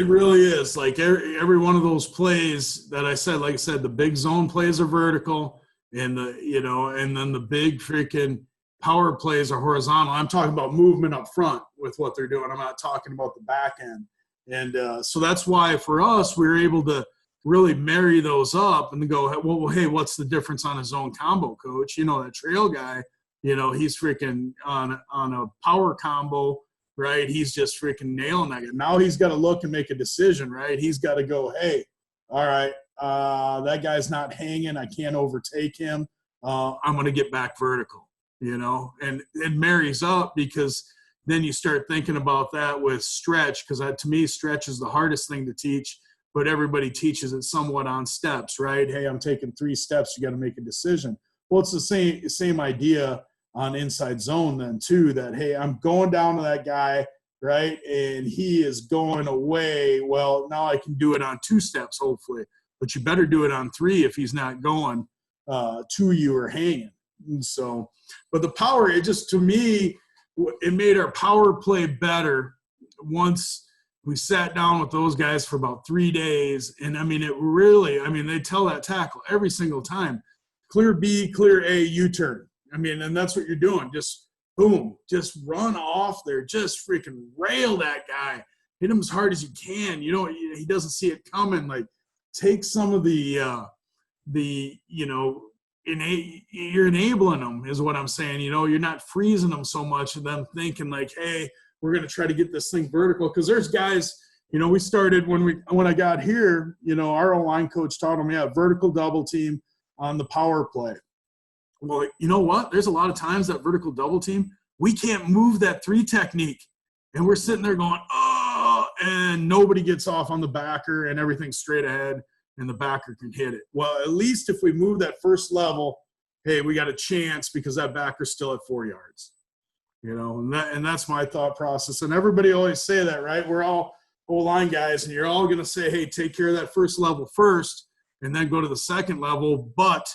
really is like every one of those plays that I said. Like I said, the big zone plays are vertical, and and then the big freaking power plays are horizontal. I'm talking about movement up front with what they're doing. I'm not talking about the back end. And so that's why for us, we were able to really marry those up and go, well, hey, what's the difference on a zone combo, coach? That trail guy, he's freaking on a power combo, right? He's just freaking nailing that. Now he's got to look and make a decision, right? He's got to go, hey, all right, that guy's not hanging. I can't overtake him. I'm going to get back vertical. And it marries up because then you start thinking about that with stretch, because to me, stretch is the hardest thing to teach, but everybody teaches it somewhat on steps, right? Hey, I'm taking 3 steps. You got to make a decision. Well, it's the same idea on inside zone then too, that, hey, I'm going down to that guy, right? And he is going away. Well, now I can do it on 2 steps, hopefully, but you better do it on 3 if he's not going to you or hanging. And so, but the power, it just, to me, it made our power play better once we sat down with those guys for about 3 days. And I mean, they tell that tackle every single time, clear B, clear A, U-turn. I mean, and that's what you're doing. Just boom, just run off there, just freaking rail that guy, hit him as hard as you can. He doesn't see it coming. Like, take some of you're enabling them is what I'm saying. You're not freezing them so much of them thinking like, hey, we're going to try to get this thing vertical. Because there's guys, we started when I got here, our O-line coach taught them, vertical double team on the power play. Well, you know what? There's a lot of times that vertical double team, we can't move that 3 technique. And we're sitting there going, oh, and nobody gets off on the backer and everything's straight ahead and the backer can hit it. Well, at least if we move that first level, hey, we got a chance because that backer's still at 4 yards. And that's my thought process. And everybody always say that, right? We're all O-line guys, and you're all going to say, hey, take care of that first level first and then go to the second level. But,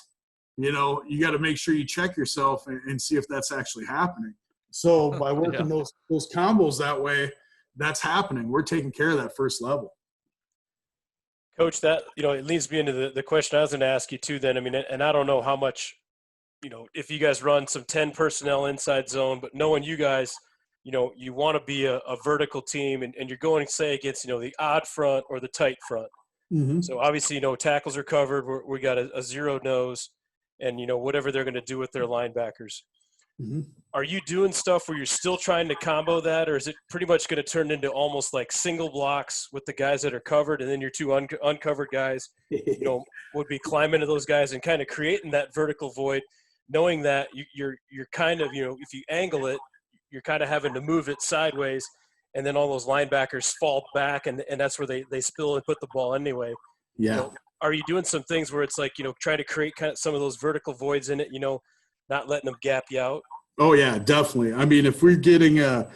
you got to make sure you check yourself and see if that's actually happening. So by working those combos that way, that's happening. We're taking care of that first level. Coach, that, it leads me into the question I was going to ask you too then. I mean, and I don't know how much, if you guys run some 10 personnel inside zone, but knowing you guys, you want to be a vertical team and you're going, say, against, the odd front or the tight front. Mm-hmm. So obviously, tackles are covered. We got a zero nose and, whatever they're going to do with their linebackers. Mm-hmm. Are you doing stuff where you're still trying to combo that, or is it pretty much going to turn into almost like single blocks with the guys that are covered, and then your 2 uncovered guys, would be climbing to those guys and kind of creating that vertical void, knowing that you're kind of, if you angle it, you're kind of having to move it sideways, and then all those linebackers fall back, and that's where they spill and put the ball anyway. Yeah. Are you doing some things where it's like, trying to create kind of some of those vertical voids in it, not letting them gap you out? Oh yeah, definitely. I mean, if we're getting a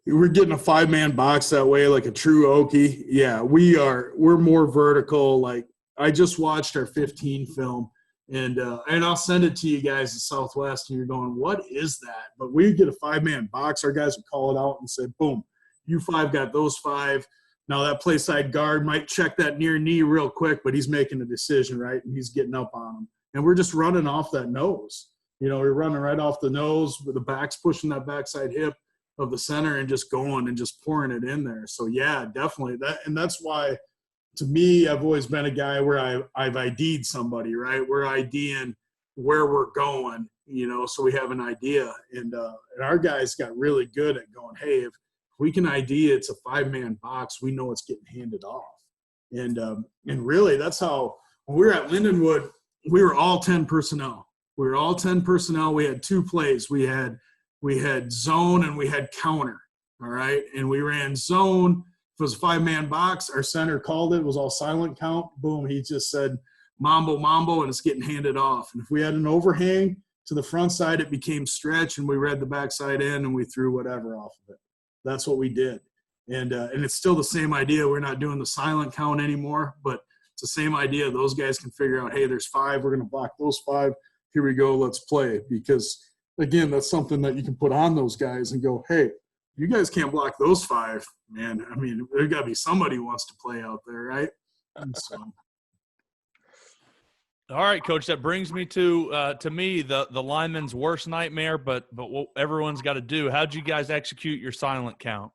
5-man box that way, like a true Okie, yeah, we're more vertical. Like I just watched our 15 film, and I'll send it to you guys at Southwest, and you're going, what is that? But we get a 5-man box. Our guys would call it out and say, boom, you 5 got those 5. Now that play side guard might check that near knee real quick, but he's making a decision, right? And he's getting up on him. And we're just running off that nose. We're running right off the nose with the backs pushing that backside hip of the center and just going and just pouring it in there. So, yeah, definitely. That's why, to me, I've always been a guy where I've ID'd somebody, right? We're IDing where we're going, so we have an idea. And our guys got really good at going, hey, if we can ID it's a 5-man box, we know it's getting handed off. And really, that's how – when we were at Lindenwood, we were all 10 personnel. We were all 10 personnel. We had 2 plays. We had zone and we had counter, all right? And we ran zone. If it was a 5-man box, our center called it. It was all silent count. Boom, he just said mambo, mambo, and it's getting handed off. And if we had an overhang to the front side, it became stretch, and we read the backside in, and we threw whatever off of it. That's what we did. And it's still the same idea. We're not doing the silent count anymore, but it's the same idea. Those guys can figure out, hey, there's 5. We're going to block those 5. Here we go. Let's play. Because, again, that's something that you can put on those guys and go, hey, you guys can't block those 5, man. I mean, there's got to be somebody who wants to play out there, right? And so. All right, Coach. That brings me to me the lineman's worst nightmare, but what everyone's got to do. How'd you guys execute your silent count?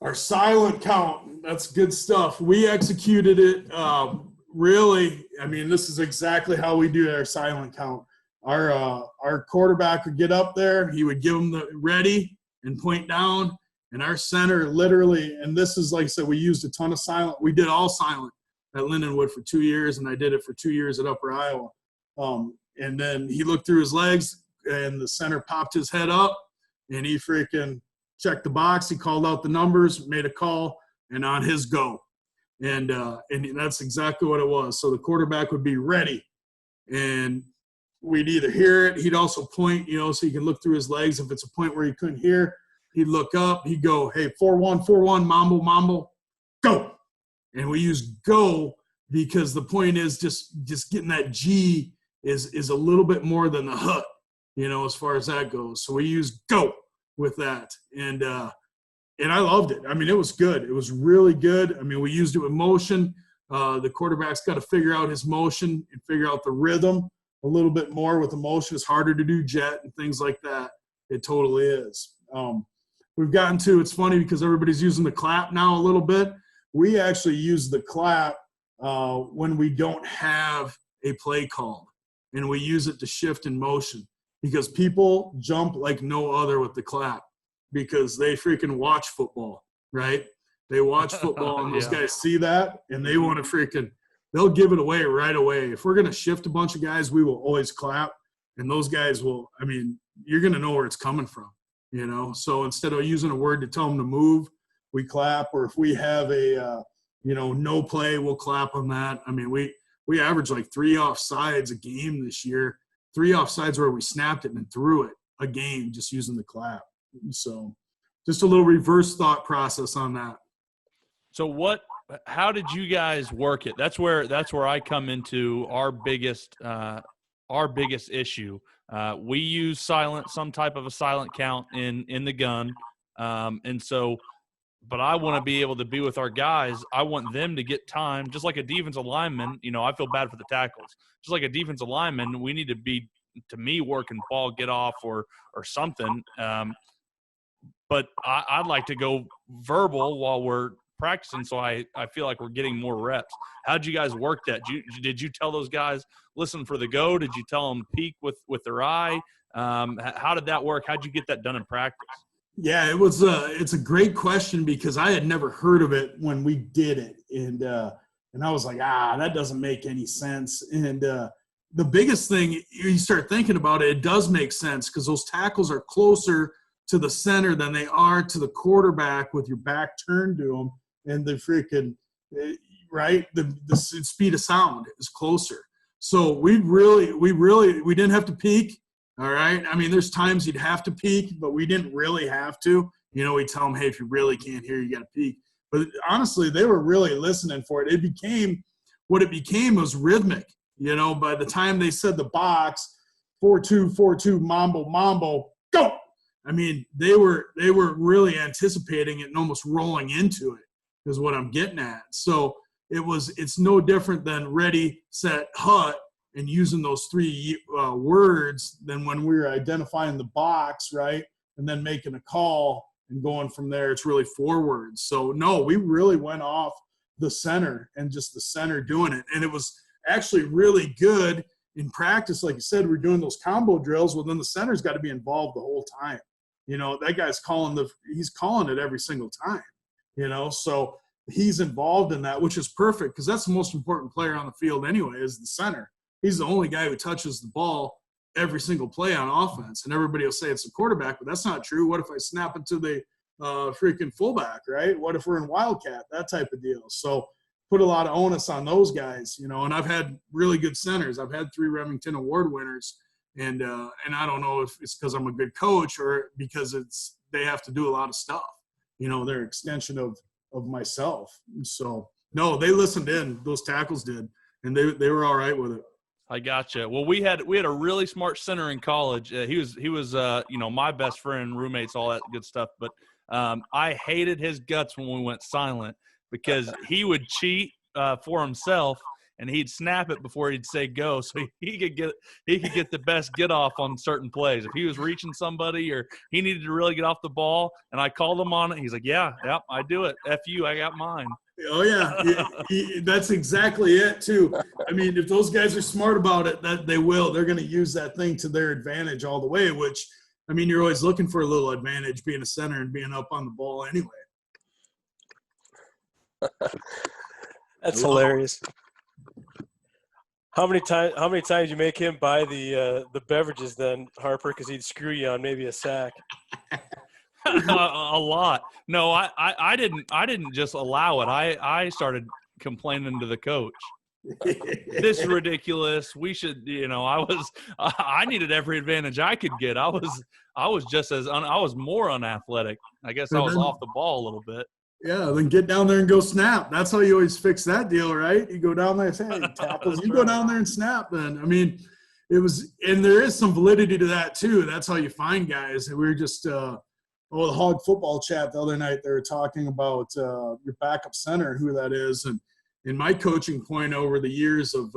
Our silent count, that's good stuff. We executed it really. I mean, this is exactly how we do our silent count. Our quarterback would get up there. He would give them the ready and point down, and our center literally. And this is, like I said, we used a ton of silent. We did all silent at Lindenwood for 2 years, and I did it for 2 years at Upper Iowa. And then he looked through his legs, and the center popped his head up, and he freaking checked the box. He called out the numbers, made a call, and on his go. And that's exactly what it was. So the quarterback would be ready, and we'd either hear it. He'd also point, so you can look through his legs. If it's a point where he couldn't hear, he'd look up. He'd go, hey, 4-1, 4-1, mambo, mambo, go. And we use go because the point is just getting that G is a little bit more than the hut, as far as that goes. So we use go with that. And I loved it. I mean, it was good. It was really good. I mean, we used it with motion. The quarterback's got to figure out his motion and figure out the rhythm a little bit more with the motion. It's harder to do jet and things like that. It totally is. We've gotten to, it's funny because everybody's using the clap now a little bit. We actually use the clap when we don't have a play called, and we use it to shift in motion because people jump like no other with the clap because they freaking watch football, right? They watch football, and those guys see that, and they want to they'll give it away right away. If we're going to shift a bunch of guys, we will always clap, and those guys will, I mean, you're going to know where it's coming from, So instead of using a word to tell them to move, we clap, or if we have a, no play, we'll clap on that. I mean, we average like 3 offsides a game this year, 3 offsides where we snapped it and threw it a game just using the clap. So just a little reverse thought process on that. So how did you guys work it? That's where I come into our biggest issue. We use some type of a silent count in the gun. But I want to be able to be with our guys. I want them to get time, just like a defensive lineman. I feel bad for the tackles. Just like a defensive lineman, we need to be, to me, working ball, get off, or something. But I'd like to go verbal while we're practicing, so I feel like we're getting more reps. How'd you guys work that? Did you tell those guys, listen for the go? Did you tell them peek with their eye? How did that work? How'd you get that done in practice? Yeah, it's a great question because I had never heard of it when we did it. And I was like, that doesn't make any sense. And the biggest thing, you start thinking about it, it does make sense because those tackles are closer to the center than they are to the quarterback with your back turned to them. And the freaking, right, the speed of sound is closer. So we didn't have to peek. All right. I mean, there's times you'd have to peek, but we didn't really have to. We tell them, hey, if you really can't hear, you got to peek. But honestly, they were really listening for it. It became what it became was rhythmic. By the time they said the box, 4-2, 4-2, mambo, go. I mean, they were really anticipating it and almost rolling into it is what I'm getting at. So it's no different than ready, set, hut, and using those three words than when we were identifying the box, right? And then making a call and going from there. It's really 4 words. So no, we really went off the center and just the center doing it. And it was actually really good in practice. Like you said, we're doing those combo drills. Well, then the center's got to be involved the whole time. That guy's he's calling it every single time, so he's involved in that, which is perfect because that's the most important player on the field anyway, is the center. He's the only guy who touches the ball every single play on offense. And everybody will say it's the quarterback, but that's not true. What if I snap it to the freaking fullback, right? What if we're in Wildcat, that type of deal. So put a lot of onus on those guys, and I've had really good centers. I've had 3 Remington Award winners. And I don't know if it's because I'm a good coach or because they have to do a lot of stuff. They're an extension of myself. So, no, they listened in. Those tackles did, and they were all right with it. I gotcha. Well, we had a really smart center in college. He was my best friend, roommates, all that good stuff. But I hated his guts when we went silent because he would cheat for himself. And he'd snap it before he'd say go, so he could get the best get off on certain plays. If he was reaching somebody or he needed to really get off the ball, and I called him on it, he's like, "Yeah, I do it. F you, I got mine." Oh yeah, that's exactly it too. I mean, if those guys are smart about it, that they will. They're going to use that thing to their advantage all the way. Which, I mean, you're always looking for a little advantage being a center and being up on the ball anyway. That's hilarious. How many times you make him buy the beverages then, Harper, because he'd screw you on maybe a sack? A lot. No, I didn't just allow it. I started complaining to the coach. This is ridiculous. We should, I needed every advantage I could get. I was just I was more unathletic. I guess I was off the ball a little bit. Yeah, then get down there and go snap. That's how you always fix that deal, right? You go down there and say, hey, tackles. You go down there and snap then. I mean, it was – and there is some validity to that too. That's how you find guys. And we were just the Hog football chat the other night, they were talking about your backup center and who that is. And in my coaching point over the years of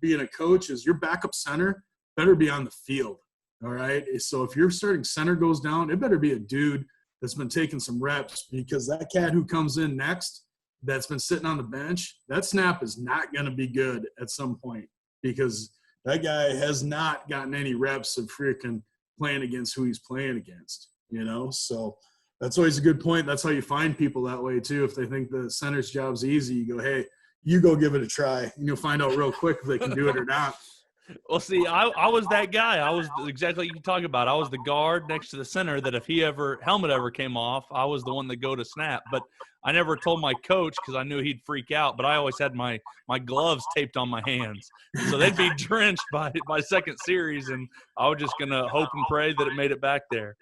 being a coach is your backup center better be on the field, all right? So if your starting center goes down, it better be a dude – that's been taking some reps, because that cat who comes in next that's been sitting on the bench, that snap is not going to be good at some point, because that guy has not gotten any reps of freaking playing against who he's playing against, So that's always a good point. That's how you find people that way too. If they think the center's job's easy, you go, hey, you go give it a try, and you'll find out real quick if they can do it or not. Well, see, I was that guy. I was exactly what you talk about. I was the guard next to the center that if helmet ever came off, I was the one that go to snap. But I never told my coach because I knew he'd freak out. But I always had my gloves taped on my hands. So they'd be drenched by second series, and I was just going to hope and pray that it made it back there.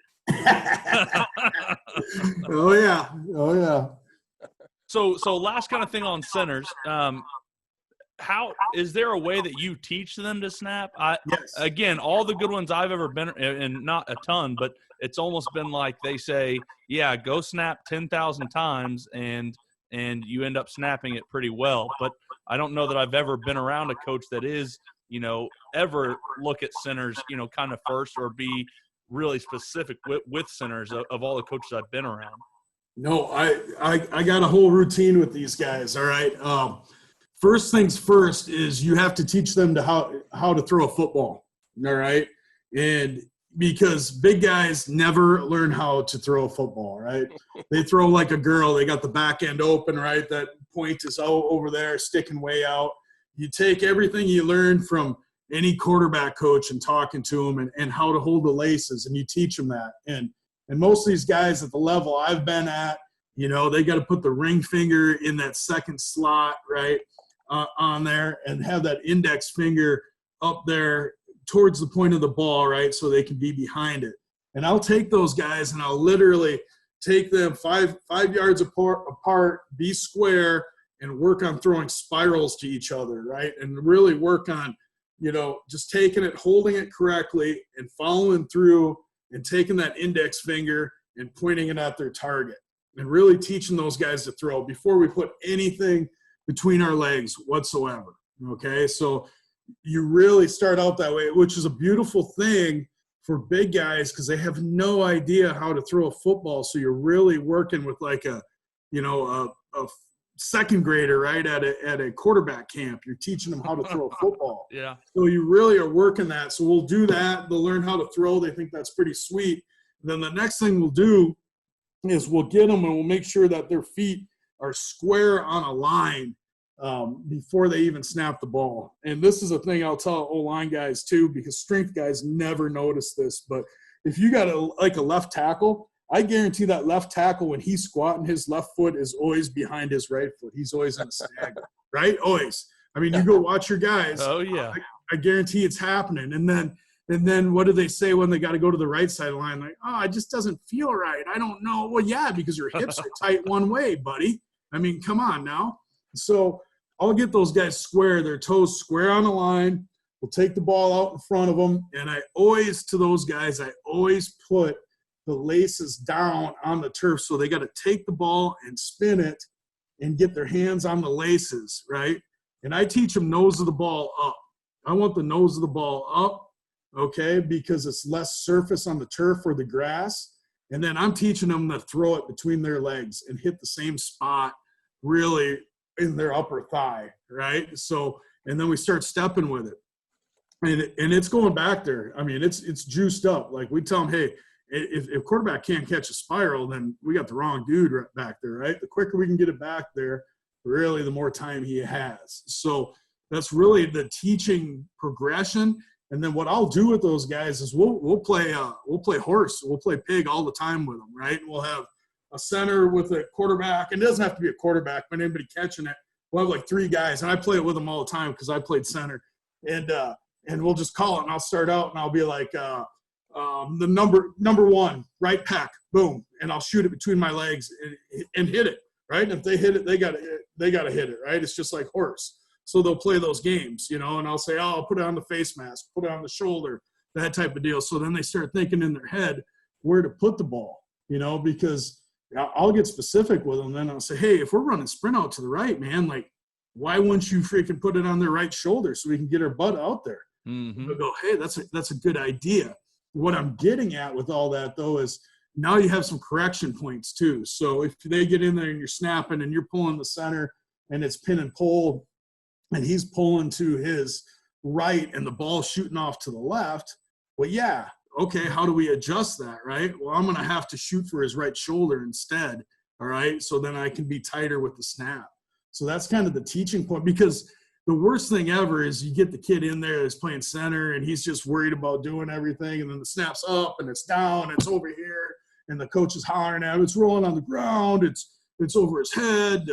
Oh, yeah. So last kind of thing on centers, how is there a way that you teach them to snap? Yes. Again, all the good ones I've ever been, and not a ton, but it's almost been like they say, yeah, go snap 10,000 times and you end up snapping it pretty well. But I don't know that I've ever been around a coach that is, ever look at centers, kind of first, or be really specific with centers of all the coaches I've been around. No, I got a whole routine with these guys. All right. First things first is you have to teach them to how to throw a football, all right? And because big guys never learn how to throw a football, right? They throw like a girl. They got the back end open, right? That point is out over there, sticking way out. You take everything you learn from any quarterback coach and talking to them and how to hold the laces, and you teach them that. And most of these guys at the level I've been at, they got to put the ring finger in that second slot, right? On there, and have that index finger up there towards the point of the ball, right, so they can be behind it. And I'll take those guys and I'll literally take them five yards apart, be square, and work on throwing spirals to each other, right? And really work on, just taking it, holding it correctly, and following through and taking that index finger and pointing it at their target, and really teaching those guys to throw before we put anything between our legs whatsoever. Okay, so you really start out that way, which is a beautiful thing for big guys because they have no idea how to throw a football. So you're really working with like a second grader, right, at a quarterback camp. You're teaching them how to throw a football. Yeah. So you really are working that. So we'll do that. They'll learn how to throw. They think that's pretty sweet. And then the next thing we'll do is we'll get them and we'll make sure that their feet are square on a line before they even snap the ball. And this is a thing I'll tell O-line guys too, because strength guys never notice this. But if you got a left tackle, I guarantee that left tackle, when he's squatting, his left foot is always behind his right foot. He's always in a snag, right? Always. I mean, you go watch your guys. Oh, yeah. I guarantee it's happening. And then what do they say when they got to go to the right side of the line? Like, oh, it just doesn't feel right. I don't know. Well, yeah, because your hips are tight one way, buddy. I mean, come on now. So I'll get those guys square, their toes square on the line. We'll take the ball out in front of them. And I always put the laces down on the turf. So they got to take the ball and spin it and get their hands on the laces, right? And I teach them nose of the ball up. I want the nose of the ball up, okay, because it's less surface on the turf or the grass. And then I'm teaching them to throw it between their legs and hit the same spot really in their upper thigh, right? So, and then we start stepping with it. And it's going back there. I mean, it's juiced up. Like we tell them, hey, if quarterback can't catch a spiral, then we got the wrong dude right back there, right? The quicker we can get it back there, really the more time he has. So that's really the teaching progression. And then what I'll do with those guys is we'll play horse, we'll play pig all the time with them, right? We'll have a center with a quarterback, and it doesn't have to be a quarterback, but anybody catching it. We'll have like three guys, and I play it with them all the time because I played center. And we'll just call it, and I'll start out, and I'll be like, the number one, right pack, boom, and I'll shoot it between my legs and hit it, right? And if they hit it, they gotta hit it, right? It's just like horse. So they'll play those games, and I'll say, oh, I'll put it on the face mask, put it on the shoulder, that type of deal. So then they start thinking in their head where to put the ball, because I'll get specific with them. Then I'll say, hey, if we're running sprint out to the right, man, like, why wouldn't you freaking put it on their right shoulder so we can get our butt out there? Mm-hmm. They'll go, hey, that's a good idea. What I'm getting at with all that, though, is now you have some correction points, too. So if they get in there and you're snapping and you're pulling the center and it's pin and pull and he's pulling to his right and the ball's shooting off to the left, well, yeah, okay, how do we adjust that, right? Well, I'm going to have to shoot for his right shoulder instead, all right? So then I can be tighter with the snap. So that's kind of the teaching point, because the worst thing ever is you get the kid in there that's playing center and he's just worried about doing everything, and then the snap's up and it's down, it's over here, and the coach is hollering at him, it's rolling on the ground, it's over his head,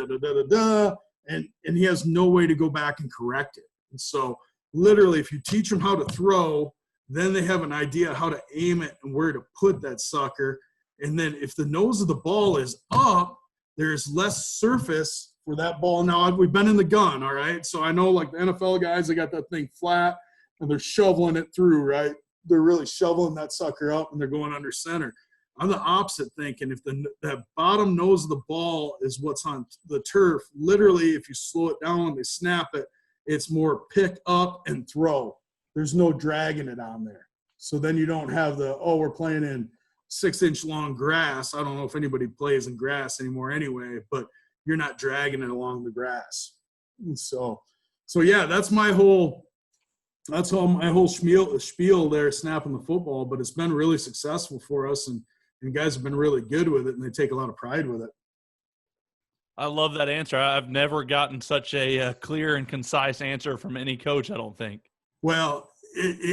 and he has no way to go back and correct it. And so literally, if you teach them how to throw, then they have an idea how to aim it and where to put that sucker. And then if the nose of the ball is up, there's less surface for that ball. Now, we've been in the gun, all right? So I know, like, the NFL guys, they got that thing flat, and they're shoveling it through, right? They're really shoveling that sucker up, and they're going under center. I'm the opposite thinking. If that bottom nose of the ball is what's on the turf, literally, if you slow it down when they snap it, it's more pick up and throw. There's no dragging it on there. So then you don't have we're playing in 6-inch long grass. I don't know if anybody plays in grass anymore anyway, but you're not dragging it along the grass. And so yeah, that's my whole spiel there, snapping the football, but it's been really successful for us, and guys have been really good with it, and they take a lot of pride with it. I love that answer. I've never gotten such a clear and concise answer from any coach, I don't think. Well,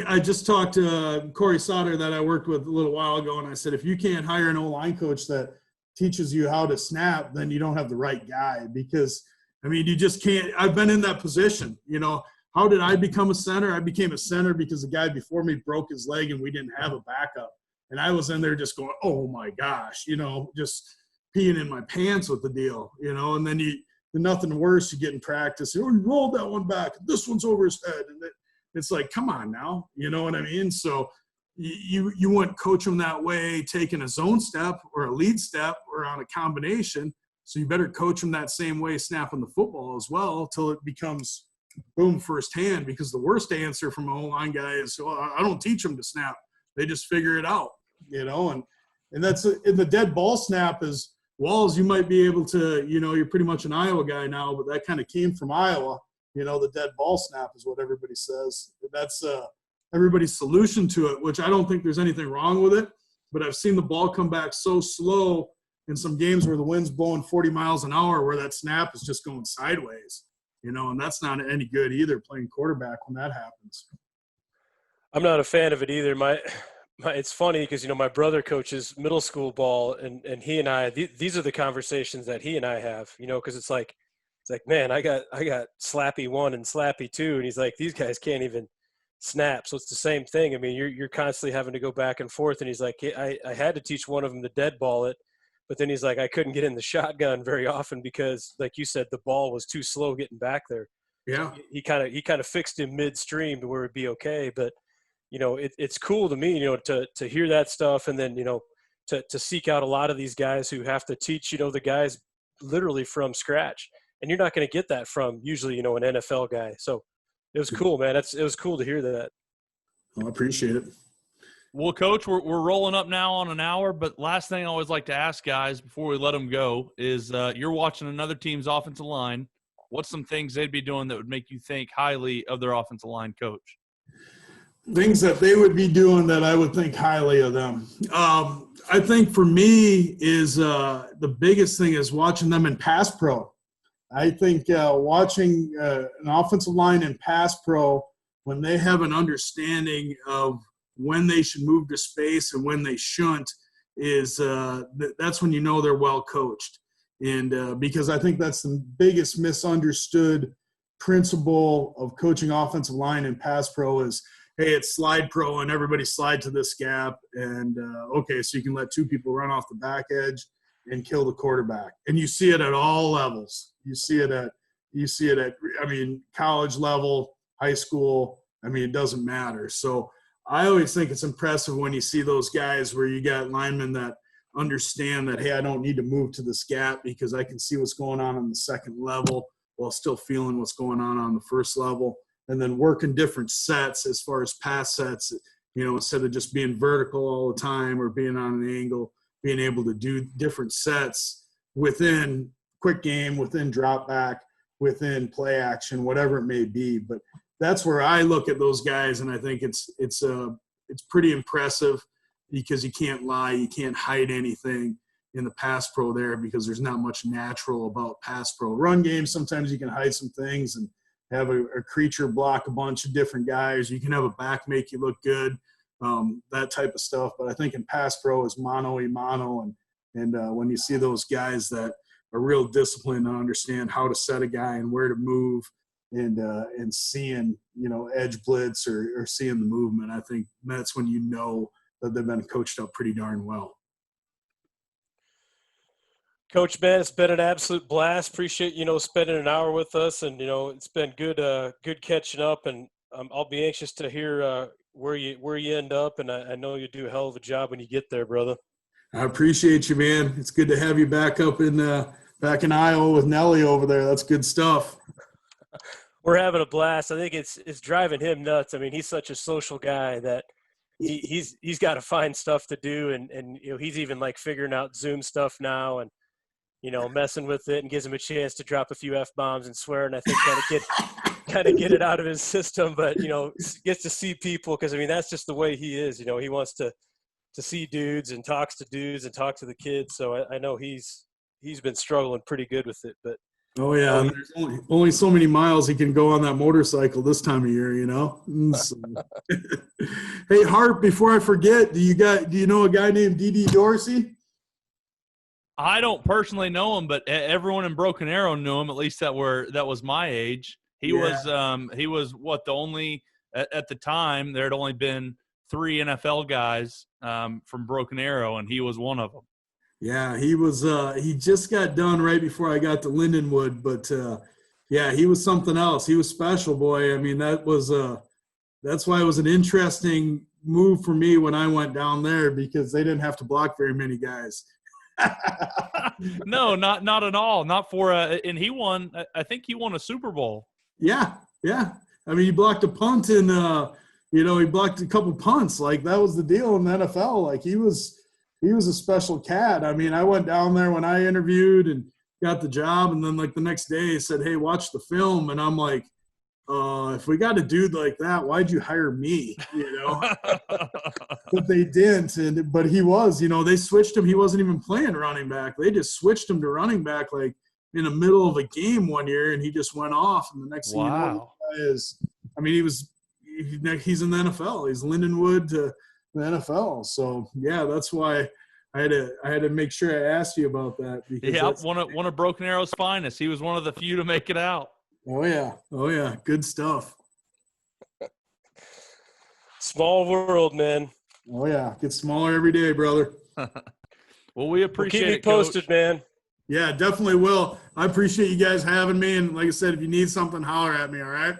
I just talked to Corey Sauter that I worked with a little while ago, and I said, if you can't hire an O-line coach that teaches you how to snap, then you don't have the right guy, because, I mean, you just can't. I've been in that position. How did I become a center? I became a center because the guy before me broke his leg and we didn't have a backup. And I was in there just going, oh, my gosh, just peeing in my pants with the deal, and then nothing worse you get in practice. Oh, he rolled that one back. This one's over his head. And it's like, come on now. You know what I mean? So you wouldn't coach them that way, taking a zone step or a lead step or on a combination. So you better coach them that same way, snapping the football as well, till it becomes boom firsthand. Because the worst answer from an O-line guy is, well, I don't teach them to snap. They just figure it out, you know. And that's in the dead ball snap is Walls. You might be able to, you know, you're pretty much an Iowa guy now, but that kind of came from Iowa. You know, the dead ball snap is what everybody says. That's everybody's solution to it, which I don't think there's anything wrong with it. But I've seen the ball come back so slow in some games where the wind's blowing 40 miles an hour, where that snap is just going sideways, you know, and that's not any good either, playing quarterback when that happens. I'm not a fan of it either. It's funny because, you know, my brother coaches middle school ball, and he and I, these are the conversations that he and I have, you know, because it's like, man, I got Slappy 1 and Slappy 2, and he's like, these guys can't even snap. So it's the same thing. I mean, you're constantly having to go back and forth, and he's like, I had to teach one of them to dead ball it, but then he's like, I couldn't get in the shotgun very often because, like you said, the ball was too slow getting back there. Yeah. So he kind of fixed him midstream to where it'd be okay. But, you know, it's cool to me, you know, to hear that stuff, and then, you know, to seek out a lot of these guys who have to teach, you know, the guys literally from scratch. And you're not going to get that from usually, you know, an NFL guy. So it was cool, man. It was cool to hear that. I appreciate it. Well, Coach, we're rolling up now on an hour, but last thing I always like to ask guys before we let them go is you're watching another team's offensive line. What's some things they'd be doing that would make you think highly of their offensive line coach? Things that they would be doing that I would think highly of them. I think for me is the biggest thing is watching them in pass pro. I think watching an offensive line in pass pro, when they have an understanding of when they should move to space and when they shouldn't, is that's when you know they're well coached. And because I think that's the biggest misunderstood principle of coaching offensive line in pass pro is, hey, it's slide pro and everybody slide to this gap. And, okay, so you can let two people run off the back edge and kill the quarterback. And you see it at all levels. You see it at, I mean, college level, high school. I mean, it doesn't matter. So I always think it's impressive when you see those guys where you got linemen that understand that, hey, I don't need to move to this gap because I can see what's going on the second level while still feeling what's going on the first level. And then working different sets as far as pass sets, you know, instead of just being vertical all the time or being on an angle, being able to do different sets within quick game, within drop back, within play action, whatever it may be. But that's where I look at those guys, and I think it's pretty impressive because you can't lie, you can't hide anything in the pass pro there because there's not much natural about pass pro. Run game, sometimes you can hide some things and have a creature block a bunch of different guys. You can have a back make you look good, that type of stuff. But I think in pass pro is mano-a-mano, and when you see those guys that are real disciplined and understand how to set a guy and where to move and seeing, you know, edge blitz or seeing the movement, I think that's when you know that they've been coached up pretty darn well. Coach, man, it's been an absolute blast. Appreciate, you know, spending an hour with us, and, you know, it's been good catching up, and I'll be anxious to hear where you end up, and I know you do a hell of a job when you get there, brother. I appreciate you, man. It's good to have you back in Iowa with Nelly over there. That's good stuff. We're having a blast. I think it's driving him nuts. I mean, he's such a social guy that he's got to find stuff to do, and you know, he's even like figuring out Zoom stuff now, and, you know, messing with it, and gives him a chance to drop a few F-bombs and swear, and I think kind of get it out of his system. But, you know, gets to see people because, I mean, that's just the way he is. You know, he wants to see dudes and talks to dudes and talk to the kids. So I know he's been struggling pretty good with it. But oh yeah, and there's only so many miles he can go on that motorcycle this time of year, you know. So. Hey Hart, before I forget, do you know a guy named D.D. Dorsey? I don't personally know him, but everyone in Broken Arrow knew him. At least that was my age. He was what, the only at the time there had only been 3 NFL guys from Broken Arrow, and he was one of them. Yeah, he was. He just got done right before I got to Lindenwood, but yeah, he was something else. He was special, boy. I mean, that's why it was an interesting move for me when I went down there because they didn't have to block very many guys. No, not at all. Not for and he won. I think he won a Super Bowl. Yeah, yeah. I mean, he blocked a punt and he blocked a couple punts. Like that was the deal in the NFL. Like he was a special cat. I mean, I went down there when I interviewed and got the job, and then like the next day said, "Hey, watch the film," and I'm like, if we got a dude like that, why'd you hire me? But they didn't. But he was, they switched him. He wasn't even playing running back. They just switched him to running back like in the middle of a game one year, and he just went off. And the next thing you know, he's in the NFL. He's Lindenwood to the NFL. So yeah, that's why I had to make sure I asked you about that. Because one of Broken Arrow's finest. He was one of the few to make it out. Oh yeah, good stuff. Small world, man. Oh yeah, gets smaller every day, brother. Well, we appreciate keep me it, posted, Coach. man. Yeah, definitely will. I appreciate you guys having me, and like I said, if you need something, holler at me. All right.